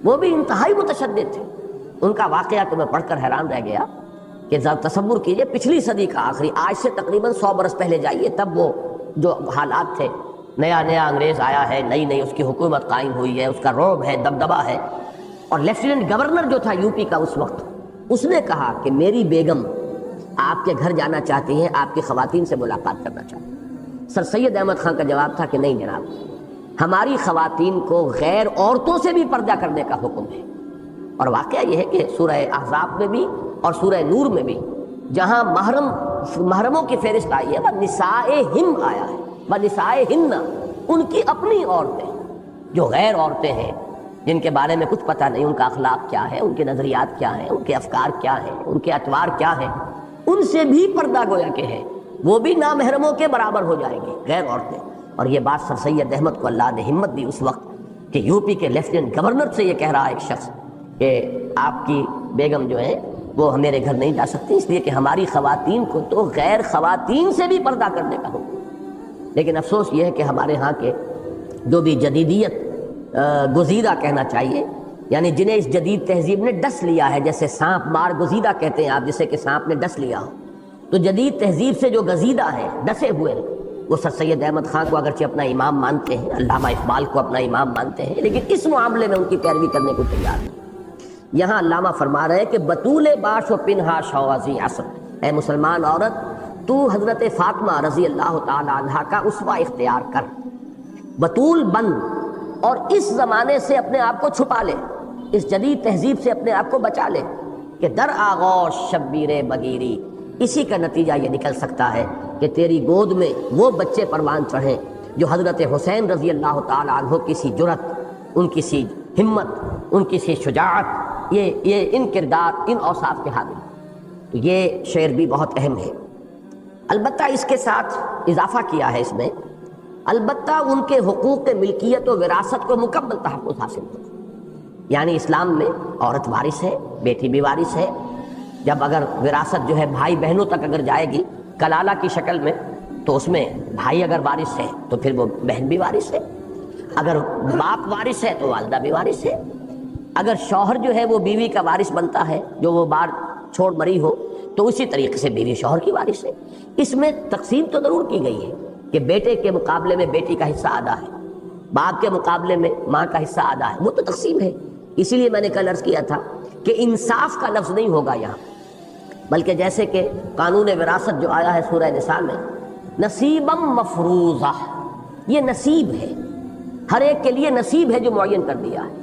وہ بھی انتہائی متشدد تھے۔ ان کا واقعہ تو میں پڑھ کر حیران رہ گیا کہ ذرا تصور کیجئے، پچھلی صدی کا آخری، آج سے تقریباً 100 برس پہلے جائیے، تب وہ جو حالات تھے، نیا انگریز آیا ہے، نئی اس کی حکومت قائم ہوئی ہے، اس کا رعب ہے، دبدبہ ہے، اور لیفٹیننٹ گورنر جو تھا یو پی کا اس وقت، اس نے کہا کہ میری بیگم آپ کے گھر جانا چاہتی ہیں، آپ کی خواتین سے ملاقات کرنا چاہتی ہیں۔ سر سید احمد خان کا جواب تھا کہ نہیں جناب، ہماری خواتین کو غیر عورتوں سے بھی پردہ کرنے کا حکم ہے۔ اور واقعہ یہ ہے کہ سورہ احزاب میں بھی اور سورہ نور میں بھی جہاں محرموں کی فہرست آئی ہے وہ نسائہم آیا ہے، وہ نسائہن، ان کی اپنی عورتیں جو غیر عورتیں ہیں، جن کے بارے میں کچھ پتہ نہیں، ان کا اخلاق کیا ہے، ان کے نظریات کیا ہیں، ان کے افکار کیا ہیں، ان کے اطوار کیا ہیں، ان سے بھی پردہ گویا کہ ہے، وہ بھی نامحرموں کے برابر ہو جائیں گی غیر عورتیں۔ اور یہ بات سر سید احمد کو اللہ نے ہمت دی اس وقت کہ یو پی کے لیفٹیننٹ گورنر سے یہ کہہ رہا ہے ایک شخص کہ آپ کی بیگم جو ہے وہ میرے گھر نہیں جا سکتی، اس لیے کہ ہماری خواتین کو تو غیر خواتین سے بھی پردہ کرنے کا حکم۔ لیکن افسوس یہ ہے کہ ہمارے ہاں کے جو بھی جدیدیت گزیدہ کہنا چاہیے یعنی جنہیں اس جدید تہذیب نے ڈس لیا ہے، جیسے سانپ مار گزیدہ کہتے ہیں آپ، جسے کہ سانپ نے ڈس لیا ہو، تو جدید تہذیب سے جو گزیدہ ہیں، ڈسے ہوئے ہیں، وہ سر سید احمد خان کو اگرچہ اپنا امام مانتے ہیں، علامہ اقبال کو اپنا امام مانتے ہیں، لیکن اس معاملے میں ان کی پیروی کرنے کو تیار نہیں۔ یہاں علامہ فرما رہے ہیں کہ بطول باش و پنہا شوازی عصر، اے مسلمان عورت تو حضرت فاطمہ رضی اللہ تعالی عنہا کا اسوہ اختیار کر، بطول بن، اور اس زمانے سے اپنے آپ کو چھپا لے، اس جدید تہذیب سے اپنے آپ کو بچا لے کہ در آغوش شبیر بگیری، اسی کا نتیجہ یہ نکل سکتا ہے کہ تیری گود میں وہ بچے پروان چڑھیں جو حضرت حسین رضی اللہ تعالی عنہ کی سی جرت، ان کی سی ہمت، ان کی سی شجاعت، یہ ان کردار، ان اوصاف کے حامل۔ تو یہ شعر بھی بہت اہم ہے۔ البتہ اس کے ساتھ اضافہ کیا ہے اس میں، البتہ ان کے حقوق ملکیت و وراثت کو مکمل تحفظ حاصل ہو، یعنی اسلام میں عورت وارث ہے، بیٹی بھی وارث ہے۔ جب اگر وراثت جو ہے بھائی بہنوں تک اگر جائے گی کلالہ کی شکل میں، تو اس میں بھائی اگر وارث ہے تو پھر وہ بہن بھی وارث ہے، اگر باپ وارث ہے تو والدہ بھی وارث ہے، اگر شوہر جو ہے وہ بیوی کا وارث بنتا ہے جو وہ بار چھوڑ مری ہو، تو اسی طریقے سے بیوی شوہر کی وارث ہے۔ اس میں تقسیم تو ضرور کی گئی ہے کہ بیٹے کے مقابلے میں بیٹی کا حصہ آدھا ہے، باپ کے مقابلے میں ماں کا حصہ آدھا ہے، وہ تو تقسیم ہے۔ اسی لیے میں نے کل عرض کیا تھا کہ انصاف کا لفظ نہیں ہوگا یہاں، بلکہ جیسے کہ قانون وراثت جو آیا ہے سورہ نساء میں، نصیبم مفروضہ، یہ نصیب ہے، ہر ایک کے لیے نصیب ہے جو معین کر دیا ہے۔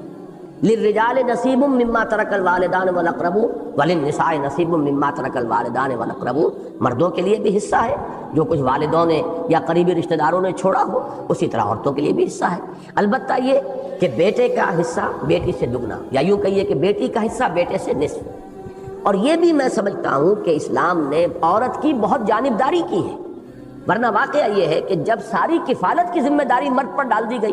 للرجال نصیب مما ترک الوالدان والاقربون وللنساء نصیب مما ترک الوالدان والاقربون، مردوں کے لیے بھی حصہ ہے جو کچھ والدوں نے یا قریبی رشتہ داروں نے چھوڑا ہو، اسی طرح عورتوں کے لیے بھی حصہ ہے۔ البتہ یہ کہ بیٹے کا حصہ بیٹی سے دگنا، یا یوں کہیے کہ بیٹی کا حصہ بیٹے سے نصف۔ اور یہ بھی میں سمجھتا ہوں کہ اسلام نے عورت کی بہت جانبداری کی ہے، ورنہ واقعہ یہ ہے کہ جب ساری کفالت کی ذمہ داری مرد پر ڈال دی گئی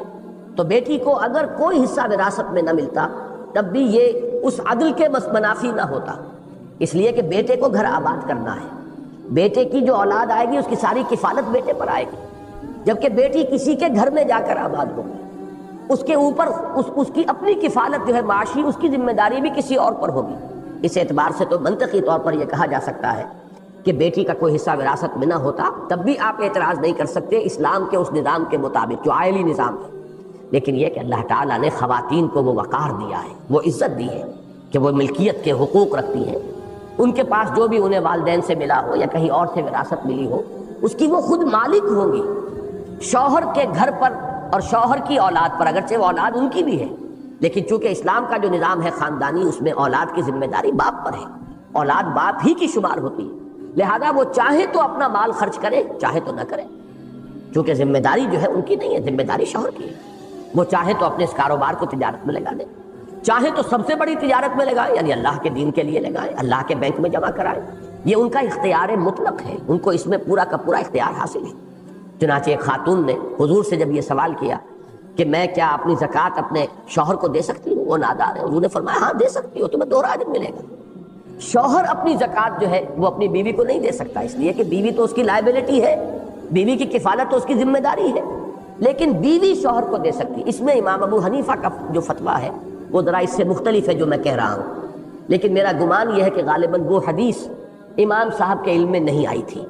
تو بیٹی کو اگر کوئی حصہ وراثت میں نہ ملتا تب بھی یہ اس عدل کے منافی نہ ہوتا، اس لیے کہ بیٹے کو گھر آباد کرنا ہے، بیٹے کی جو اولاد آئے گی اس کی ساری کفالت بیٹے پر آئے گی، جبکہ بیٹی کسی کے گھر میں جا کر آباد ہوگی، اس کے اوپر اس کی اپنی کفالت جو ہے معاشی، اس کی ذمہ داری بھی کسی اور پر ہوگی۔ اس اعتبار سے تو منطقی طور پر یہ کہا جا سکتا ہے کہ بیٹی کا کوئی حصہ وراثت میں نہ ہوتا تب بھی آپ اعتراض نہیں کر سکتے اسلام کے اس نظام کے مطابق جو عائلی نظام ہے، لیکن یہ کہ اللہ تعالیٰ نے خواتین کو وہ وقار دیا ہے، وہ عزت دی ہے کہ وہ ملکیت کے حقوق رکھتی ہیں، ان کے پاس جو بھی انہیں والدین سے ملا ہو یا کہیں اور سے وراثت ملی ہو اس کی وہ خود مالک ہوں گی، شوہر کے گھر پر اور شوہر کی اولاد پر، اگرچہ وہ اولاد ان کی بھی ہے، لیکن چونکہ اسلام کا جو نظام ہے خاندانی، اس میں اولاد کی ذمہ داری باپ پر ہے، اولاد باپ ہی کی شمار ہوتی ہے، لہذا وہ چاہے تو اپنا مال خرچ کرے چاہے تو نہ کرے، چونکہ ذمہ داری جو ہے ان کی نہیں ہے، ذمہ داری شوہر کی ہے۔ وہ چاہے تو اپنے اس کاروبار کو تجارت میں لگا دیں، چاہے تو سب سے بڑی تجارت میں لگائیں، یعنی اللہ کے دین کے لیے لگائیں، اللہ کے بینک میں جمع کرائیں، یہ ان کا اختیار مطلق ہے، ان کو اس میں پورا کا پورا اختیار حاصل ہے۔ چنانچہ ایک خاتون نے حضور سے جب یہ سوال کیا کہ میں کیا اپنی زکوٰۃ اپنے شوہر کو دے سکتی ہوں، وہ نادار ہے، حضور نے فرمایا ہاں دے سکتی ہو، تمہیں 2 اجر ملے گا۔ شوہر اپنی زکوٰۃ جو ہے وہ اپنی بیوی کو نہیں دے سکتا، اس لیے کہ بیوی تو اس کی لائبلٹی ہے، بیوی کی کفالت تو اس کی ذمہ داری ہے، لیکن بیوی شوہر کو دے سکتی۔ اس میں امام ابو حنیفہ کا جو فتویٰ ہے وہ ذرا اس سے مختلف ہے جو میں کہہ رہا ہوں، لیکن میرا گمان یہ ہے کہ غالباً وہ حدیث امام صاحب کے علم میں نہیں آئی تھی۔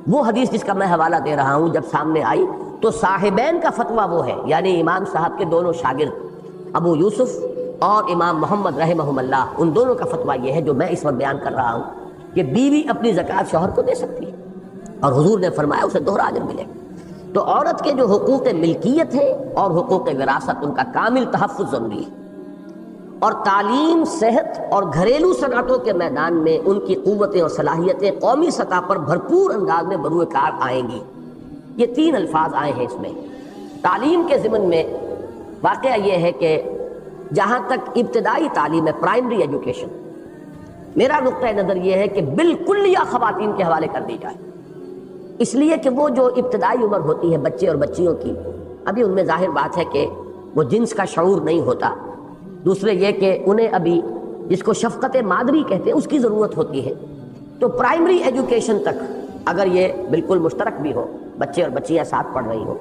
وہ حدیث جس کا میں حوالہ دے رہا ہوں جب سامنے آئی تو صاحبین کا فتویٰ وہ ہے، یعنی امام صاحب کے دونوں شاگرد ابو یوسف اور امام محمد رحمہم اللہ، ان دونوں کا فتویٰ یہ ہے جو میں اس وقت بیان کر رہا ہوں کہ بیوی اپنی زکوٰۃ شوہر کو دے سکتی ہے، اور حضور نے فرمایا اسے 2 اجر ملے گا۔ تو عورت کے جو حقوق ملکیت ہے اور حقوق وراثت، ان کا کامل تحفظ ضروری ہے، اور تعلیم، صحت اور گھریلو صنعتوں کے میدان میں ان کی قوتیں اور صلاحیتیں قومی سطح پر بھرپور انداز میں بروئے کار آئیں گی۔ یہ 3 الفاظ آئے ہیں اس میں۔ تعلیم کے ضمن میں واقعہ یہ ہے کہ جہاں تک ابتدائی تعلیم ہے، پرائمری ایجوکیشن، میرا نقطۂ نظر یہ ہے کہ بالکل یا خواتین کے حوالے کر دی جائے، اس لیے کہ وہ جو ابتدائی عمر ہوتی ہے بچے اور بچیوں کی، ابھی ان میں ظاہر بات ہے کہ وہ جنس کا شعور نہیں ہوتا، دوسرے یہ کہ انہیں ابھی جس کو شفقت مادری کہتے ہیں اس کی ضرورت ہوتی ہے، تو پرائمری ایجوکیشن تک اگر یہ بالکل مشترک بھی ہو، بچے اور بچیاں ساتھ پڑھ رہی ہوں،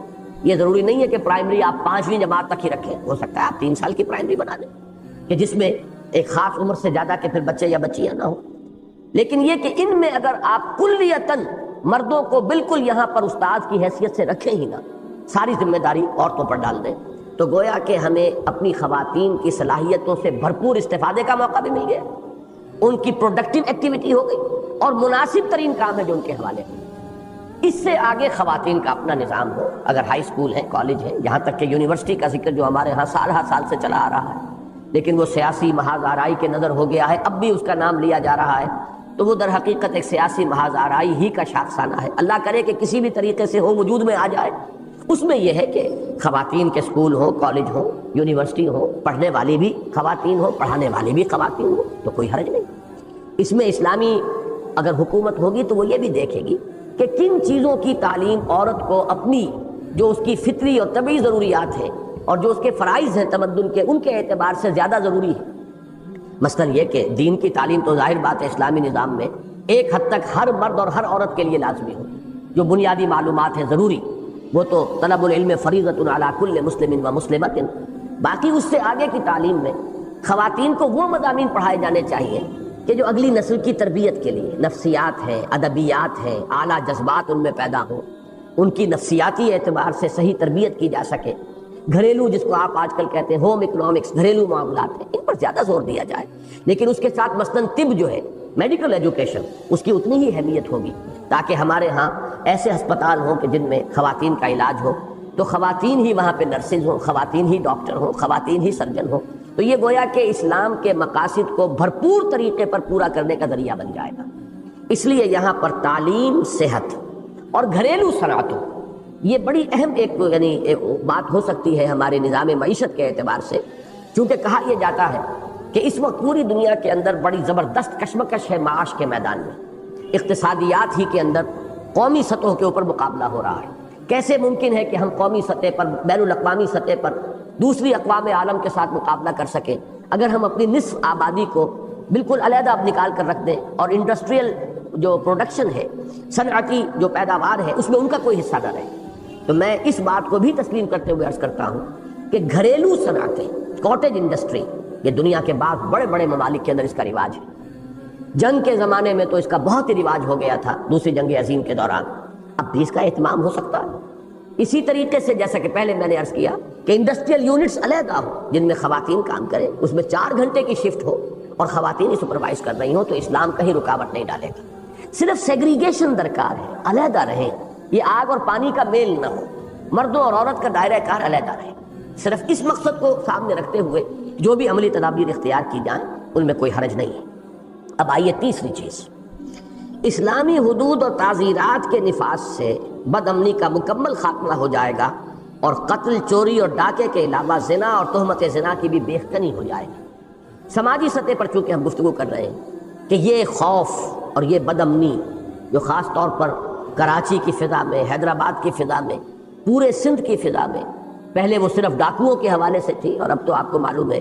یہ ضروری نہیں ہے کہ پرائمری آپ 5ویں جماعت تک ہی رکھیں، ہو سکتا ہے آپ 3 سال کی پرائمری بنا دیں، کہ جس میں ایک خاص عمر سے زیادہ کے پھر بچے یا بچیاں نہ ہوں، لیکن یہ کہ ان میں اگر آپ کلیتاً مردوں کو بالکل یہاں پر استاد کی حیثیت سے رکھیں ہی نہ، ساری ذمہ داری عورتوں پر ڈال دیں، تو گویا کہ ہمیں اپنی خواتین کی صلاحیتوں سے بھرپور استفادے کا موقع بھی مل گیا، ان کی پروڈکٹیو ایکٹیویٹی ہو گئی اور مناسب ترین کام ہے جو ان کے حوالے ہو۔ اس سے آگے خواتین کا اپنا نظام ہو، اگر ہائی اسکول ہے، کالج ہے، یہاں تک کہ یونیورسٹی کا ذکر جو ہمارے ہاں سال ہر سال سے چلا آ رہا ہے، لیکن وہ سیاسی محاذ آرائی کے نظر ہو گیا ہے، اب بھی اس کا نام لیا جا رہا ہے، تو وہ در حقیقت ایک سیاسی محاذ آرائی ہی کا شاخسانہ ہے۔ اللہ کرے کہ کسی بھی طریقے سے ہو، وجود میں آ جائے۔ اس میں یہ ہے کہ خواتین کے اسکول ہوں، کالج ہوں، یونیورسٹی ہوں، پڑھنے والی بھی خواتین ہوں، پڑھانے والی بھی خواتین ہوں، تو کوئی حرج نہیں۔ اس میں اسلامی اگر حکومت ہوگی تو وہ یہ بھی دیکھے گی کہ کن چیزوں کی تعلیم عورت کو اپنی جو اس کی فطری اور طبعی ضروریات ہیں اور جو اس کے فرائض ہیں تمدن کے، ان کے اعتبار سے زیادہ ضروری ہے۔ مثلا یہ کہ دین کی تعلیم تو ظاہر بات ہے اسلامی نظام میں ایک حد تک ہر مرد اور ہر عورت کے لیے لازمی ہو، جو بنیادی معلومات ہیں ضروری، وہ تو طلب العلم فریضۃ علی کل مسلم و مسلمۃ۔ باقی اس سے آگے کی تعلیم میں خواتین کو وہ مضامین پڑھائے جانے چاہیے کہ جو اگلی نسل کی تربیت کے لیے، نفسیات ہیں، ادبیات ہیں، اعلیٰ جذبات ان میں پیدا ہوں، ان کی نفسیاتی اعتبار سے صحیح تربیت کی جا سکے۔ گھریلو، جس کو آپ آج کل کہتے ہیں ہوم اکنامکس، گھریلو معاملات ہیں، ان پر زیادہ زور دیا جائے، لیکن اس کے ساتھ مثلاً طب جو ہے، میڈیکل ایجوکیشن، اس کی اتنی ہی اہمیت ہوگی، تاکہ ہمارے ہاں ایسے ہسپتال ہوں کہ جن میں خواتین کا علاج ہو، تو خواتین ہی وہاں پہ نرسز ہوں، خواتین ہی ڈاکٹر ہوں، خواتین ہی سرجن ہوں، تو یہ گویا کہ اسلام کے مقاصد کو بھرپور طریقے پر پورا کرنے کا ذریعہ بن جائے گا۔ اس لیے یہاں پر تعلیم، صحت اور گھریلو صنعتوں، یہ بڑی اہم ایک بات ہو سکتی ہے ہمارے نظام معیشت کے اعتبار سے، کیونکہ کہا یہ جاتا ہے کہ اس وقت پوری دنیا کے اندر بڑی زبردست کشمکش ہے معاش کے میدان میں، اقتصادیات ہی کے اندر قومی سطحوں کے اوپر مقابلہ ہو رہا ہے۔ کیسے ممکن ہے کہ ہم قومی سطح پر، بین الاقوامی سطح پر دوسری اقوام عالم کے ساتھ مقابلہ کر سکیں اگر ہم اپنی نصف آبادی کو بالکل علیحدہ اب نکال کر رکھ دیں اور انڈسٹریل جو پروڈکشن ہے، صنعتی جو پیداوار ہے، اس میں ان کا کوئی حصہ نہ رہے۔ تو میں اس بات کو بھی تسلیم کرتے ہوئے عرض کرتا ہوں کہ گھریلو صنعتیں، کاٹیج انڈسٹری، یہ دنیا کے بعض بڑے بڑے ممالک کے اندر اس کا رواج ہے۔ جنگ کے زمانے میں تو اس کا بہت ہی رواج ہو گیا تھا، دوسری جنگ عظیم کے دوران، اب بھی اس کا اہتمام ہو سکتا ہے۔ اسی طریقے سے جیسا کہ پہلے میں نے عرض کیا کہ انڈسٹریل یونٹس علیحدہ ہو جن میں خواتین کام کریں، اس میں 4 گھنٹے کی شفٹ ہو اور خواتین ہی سپروائز کر رہی ہوں، تو اسلام کہیں رکاوٹ نہیں ڈالے گا۔ صرف سیگریگیشن درکار ہے، علیحدہ رہیں، یہ آگ اور پانی کا میل نہ ہو، مردوں اور عورت کا دائرہ کار علیحدہ رہے۔ صرف اس مقصد کو سامنے رکھتے ہوئے جو بھی عملی تدابیر اختیار کی جائیں ان میں کوئی حرج نہیں ہے۔ اب آئیے تیسری چیز، اسلامی حدود اور تعزیرات کے نفاذ سے بد امنی کا مکمل خاتمہ ہو جائے گا اور قتل، چوری اور ڈاکے کے علاوہ زنا اور تہمت زنا کی بھی بیخکنی ہو جائے گی۔ سماجی سطح پر چونکہ ہم گفتگو کر رہے ہیں کہ یہ خوف اور یہ بد امنی جو خاص طور پر کراچی کی فضا میں، حیدرآباد کی فضا میں، پورے سندھ کی فضا میں، پہلے وہ صرف ڈاکوؤں کے حوالے سے تھی، اور اب تو آپ کو معلوم ہے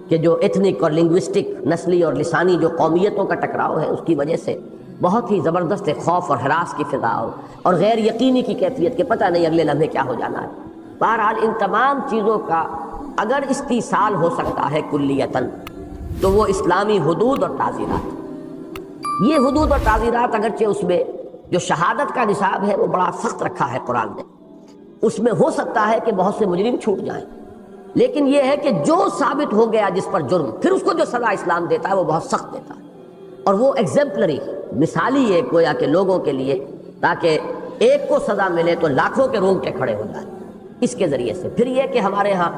کہ جو ایتھنک اور لنگوسٹک، نسلی اور لسانی جو قومیتوں کا ٹکراؤ ہے، اس کی وجہ سے بہت ہی زبردست خوف اور ہراس کی فضا اور غیر یقینی کی کیفیت کہ پتہ نہیں اگلے لمحے کیا ہو جانا ہے۔ بہرحال ان تمام چیزوں کا اگر استیصال ہو سکتا ہے کلیتاً، تو وہ اسلامی حدود اور تعزیرات۔ یہ حدود اور تعزیرات اگرچہ اس میں جو شہادت کا نصاب ہے وہ بڑا سخت رکھا ہے قرآن نے، اس میں ہو سکتا ہے کہ بہت سے مجرم چھوٹ جائیں، لیکن یہ ہے کہ جو ثابت ہو گیا جس پر جرم، پھر اس کو جو سزا اسلام دیتا ہے وہ بہت سخت دیتا ہے، اور وہ ایگزمپلری، مثالی ہے گویا کہ لوگوں کے لیے، تاکہ ایک کو سزا ملے تو لاکھوں کے رونگٹے کھڑے ہو جائیں اس کے ذریعے سے۔ پھر یہ کہ ہمارے ہاں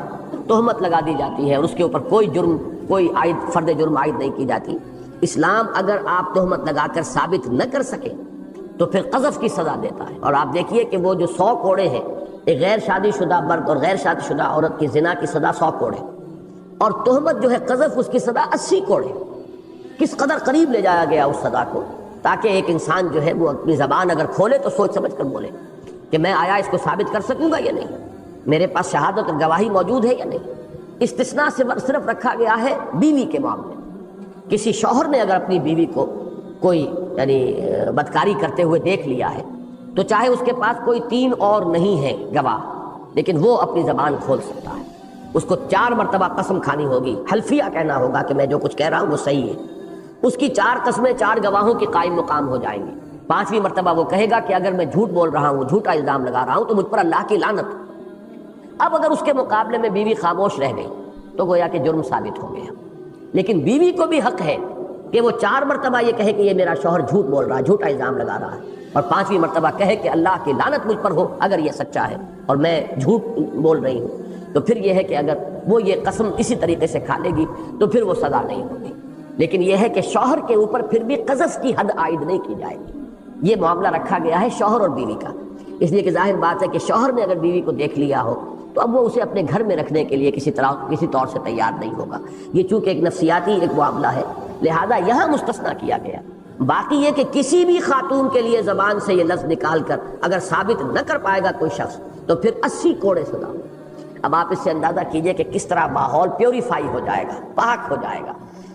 تہمت لگا دی جاتی ہے اور اس کے اوپر کوئی جرم، کوئی فرد جرم عائد نہیں کی جاتی۔ اسلام اگر آپ تہمت لگا کر ثابت نہ کر سکے تو پھر قذف کی سزا دیتا ہے، اور آپ دیکھیے کہ وہ جو 100 کوڑے ہیں، ایک غیر شادی شدہ مرد اور غیر شادی شدہ عورت کی زنا کی سزا 100 کوڑے، اور تہمت جو ہے قذف، اس کی سزا 80 کوڑے۔ کس قدر قریب لے جایا گیا اس سزا کو، تاکہ ایک انسان جو ہے وہ اپنی زبان اگر کھولے تو سوچ سمجھ کر بولے کہ میں آیا اس کو ثابت کر سکوں گا یا نہیں، میرے پاس شہادت اور گواہی موجود ہے یا نہیں۔ استثناء سے صرف رکھا گیا ہے بیوی کے معاملے میں۔ کسی شوہر نے اگر اپنی بیوی کو کوئی بدکاری کرتے ہوئے دیکھ لیا ہے تو چاہے اس کے پاس کوئی 3 اور نہیں ہے گواہ، لیکن وہ اپنی زبان کھول سکتا ہے اس کو 4 مرتبہ قسم کھانی ہوگی، حلفیہ کہنا ہوگا کہ میں جو کچھ کہہ رہا ہوں وہ صحیح ہے۔ اس کی 4 قسمیں 4 گواہوں کی قائم مقام ہو جائیں گی۔ 5ویں مرتبہ وہ کہے گا کہ اگر میں جھوٹ بول رہا ہوں، جھوٹا الزام لگا رہا ہوں تو مجھ پر اللہ کی لعنت۔ اب اگر اس کے مقابلے میں بیوی خاموش رہ گئی تو گویا کہ جرم ثابت ہو گیا، لیکن بیوی کو بھی حق ہے کہ وہ 4 مرتبہ یہ کہے کہ یہ میرا شوہر جھوٹ بول رہا ہے، جھوٹا الزام لگا رہا ہے، اور 5ویں مرتبہ کہے کہ اللہ کی لعنت مجھ پر ہو اگر یہ سچا ہے اور میں جھوٹ بول رہی ہوں۔ تو پھر یہ ہے کہ اگر وہ یہ قسم اسی طریقے سے کھا لے گی تو پھر وہ سزا نہیں ہوگی، لیکن یہ ہے کہ شوہر کے اوپر پھر بھی قذف کی حد عائد نہیں کی جائے گی۔ یہ معاملہ رکھا گیا ہے شوہر اور بیوی کا، اس لیے کہ ظاہر بات ہے کہ شوہر نے اگر بیوی کو دیکھ لیا ہو تو اب وہ اسے اپنے گھر میں رکھنے کے لیے کسی طور سے تیار نہیں ہوگا۔ یہ چونکہ ایک نفسیاتی ایک معاملہ ہے، لہذا یہاں مستثنیٰ کیا گیا۔ باقی یہ کہ کسی بھی خاتون کے لیے زبان سے یہ لفظ نکال کر اگر ثابت نہ کر پائے گا کوئی شخص تو پھر 80 کوڑے سزا۔ اب آپ اس سے اندازہ کیجئے کہ کس طرح ماحول پیوریفائی ہو جائے گا، پاک ہو جائے گا۔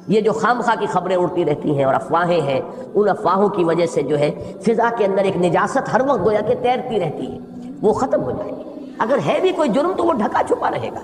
یہ جو خام خواہ کی خبریں اڑتی رہتی ہیں اور افواہیں ہیں، ان افواہوں کی وجہ سے جو ہے فضا کے اندر ایک نجاست ہر وقت گویا کہ تیرتی رہتی ہے، وہ ختم ہو جائے گی۔ اگر ہے بھی کوئی جرم تو وہ ڈھکا چھپا رہے گا،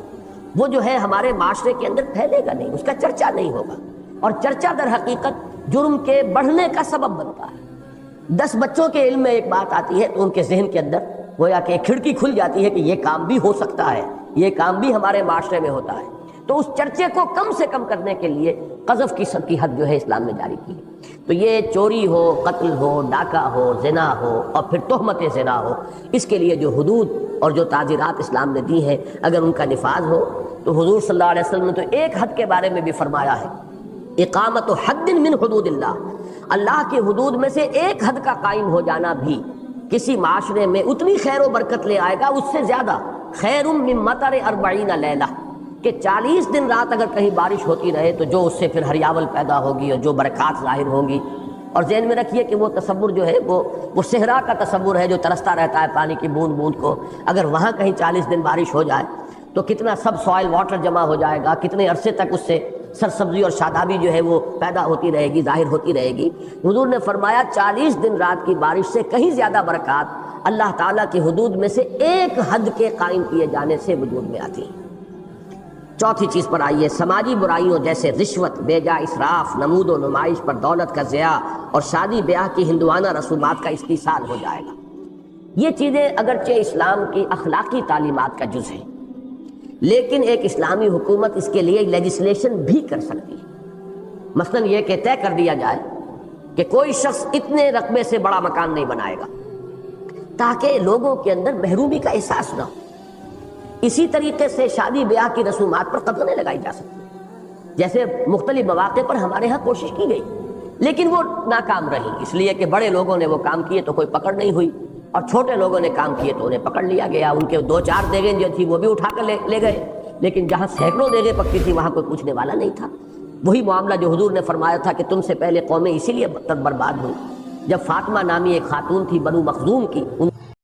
وہ جو ہے ہمارے معاشرے کے اندر پھیلے گا نہیں، اس کا چرچا نہیں ہوگا، اور چرچا در حقیقت جرم کے بڑھنے کا سبب بنتا ہے۔ 10 بچوں کے علم میں ایک بات آتی ہے تو ان کے ذہن کے اندر گویا کہ ایک کھڑکی کھل جاتی ہے کہ یہ کام بھی ہو سکتا ہے، یہ کام بھی ہمارے معاشرے میں ہوتا ہے۔ تو اس چرچے کو کم سے کم کرنے کے لیے قذف کی سب کی حد جو ہے اسلام نے جاری کی ہے۔ تو یہ چوری ہو، قتل ہو، ڈاکہ ہو، زنا ہو اور پھر تہمت زنا ہو، اس کے لیے جو حدود اور جو تعزیرات اسلام نے دی ہیں اگر ان کا نفاذ ہو تو حضور صلی اللہ علیہ وسلم نے تو ایک حد کے بارے میں بھی فرمایا ہے، اقامت حد من حدود اللہ، اللہ کی حدود میں سے ایک حد کا قائم ہو جانا بھی کسی معاشرے میں اتنی خیر و برکت لے آئے گا، اس سے زیادہ خیر من مطر 40 لیلہ، کہ 40 دن رات اگر کہیں بارش ہوتی رہے تو جو اس سے پھر ہریاول پیدا ہوگی اور جو برکات ظاہر ہوں گی۔ اور ذہن میں رکھیے کہ وہ تصور جو ہے وہ صحرا کا تصور ہے جو ترستا رہتا ہے پانی کی بوند بوند کو، اگر وہاں کہیں 40 دن بارش ہو جائے تو کتنا سب سوائل واٹر جمع ہو جائے گا، کتنے عرصے تک اس سے سرسبزی اور شادابی جو ہے وہ پیدا ہوتی رہے گی، ظاہر ہوتی رہے گی۔ حضور نے فرمایا 40 دن رات کی بارش سے کہیں زیادہ برکات اللہ تعالیٰ کی حدود میں سے ایک حد کے قائم کیے جانے سے وجود میں آتی ہیں۔ چوتھی چیز پر آئیے، سماجی برائیوں جیسے رشوت، بیجا اسراف، نمود و نمائش پر دولت کا ضیاع اور شادی بیاہ کی ہندوانہ رسومات کا استحصال ہو جائے گا۔ یہ چیزیں اگرچہ اسلام کی اخلاقی تعلیمات کا جز ہیں، لیکن ایک اسلامی حکومت اس کے لیے لیجسلیشن بھی کر سکتی ہے۔ مثلا یہ کہ طے کر دیا جائے کہ کوئی شخص اتنے رقبے سے بڑا مکان نہیں بنائے گا تاکہ لوگوں کے اندر محرومی کا احساس نہ ہو۔ اسی طریقے سے شادی بیاہ کی رسومات پر قدغنیں لگائی جا سکتی ہیں، جیسے مختلف مواقع پر ہمارے ہاں کوشش کی گئی لیکن وہ ناکام رہی، اس لیے کہ بڑے لوگوں نے وہ کام کیے تو کوئی پکڑ نہیں ہوئی، اور چھوٹے لوگوں نے کام کیے تو انہیں پکڑ لیا گیا، ان کے 2-4 دیگیں جو تھی وہ بھی اٹھا کر لے گئے، لیکن جہاں سینکڑوں دیگیں پکتی تھی وہاں کوئی پوچھنے والا نہیں تھا۔ وہی معاملہ جو حضور نے فرمایا تھا کہ تم سے پہلے قومیں اسی لیے برباد ہوئی، جب فاطمہ نامی ایک خاتون تھی بنو مخزوم کی،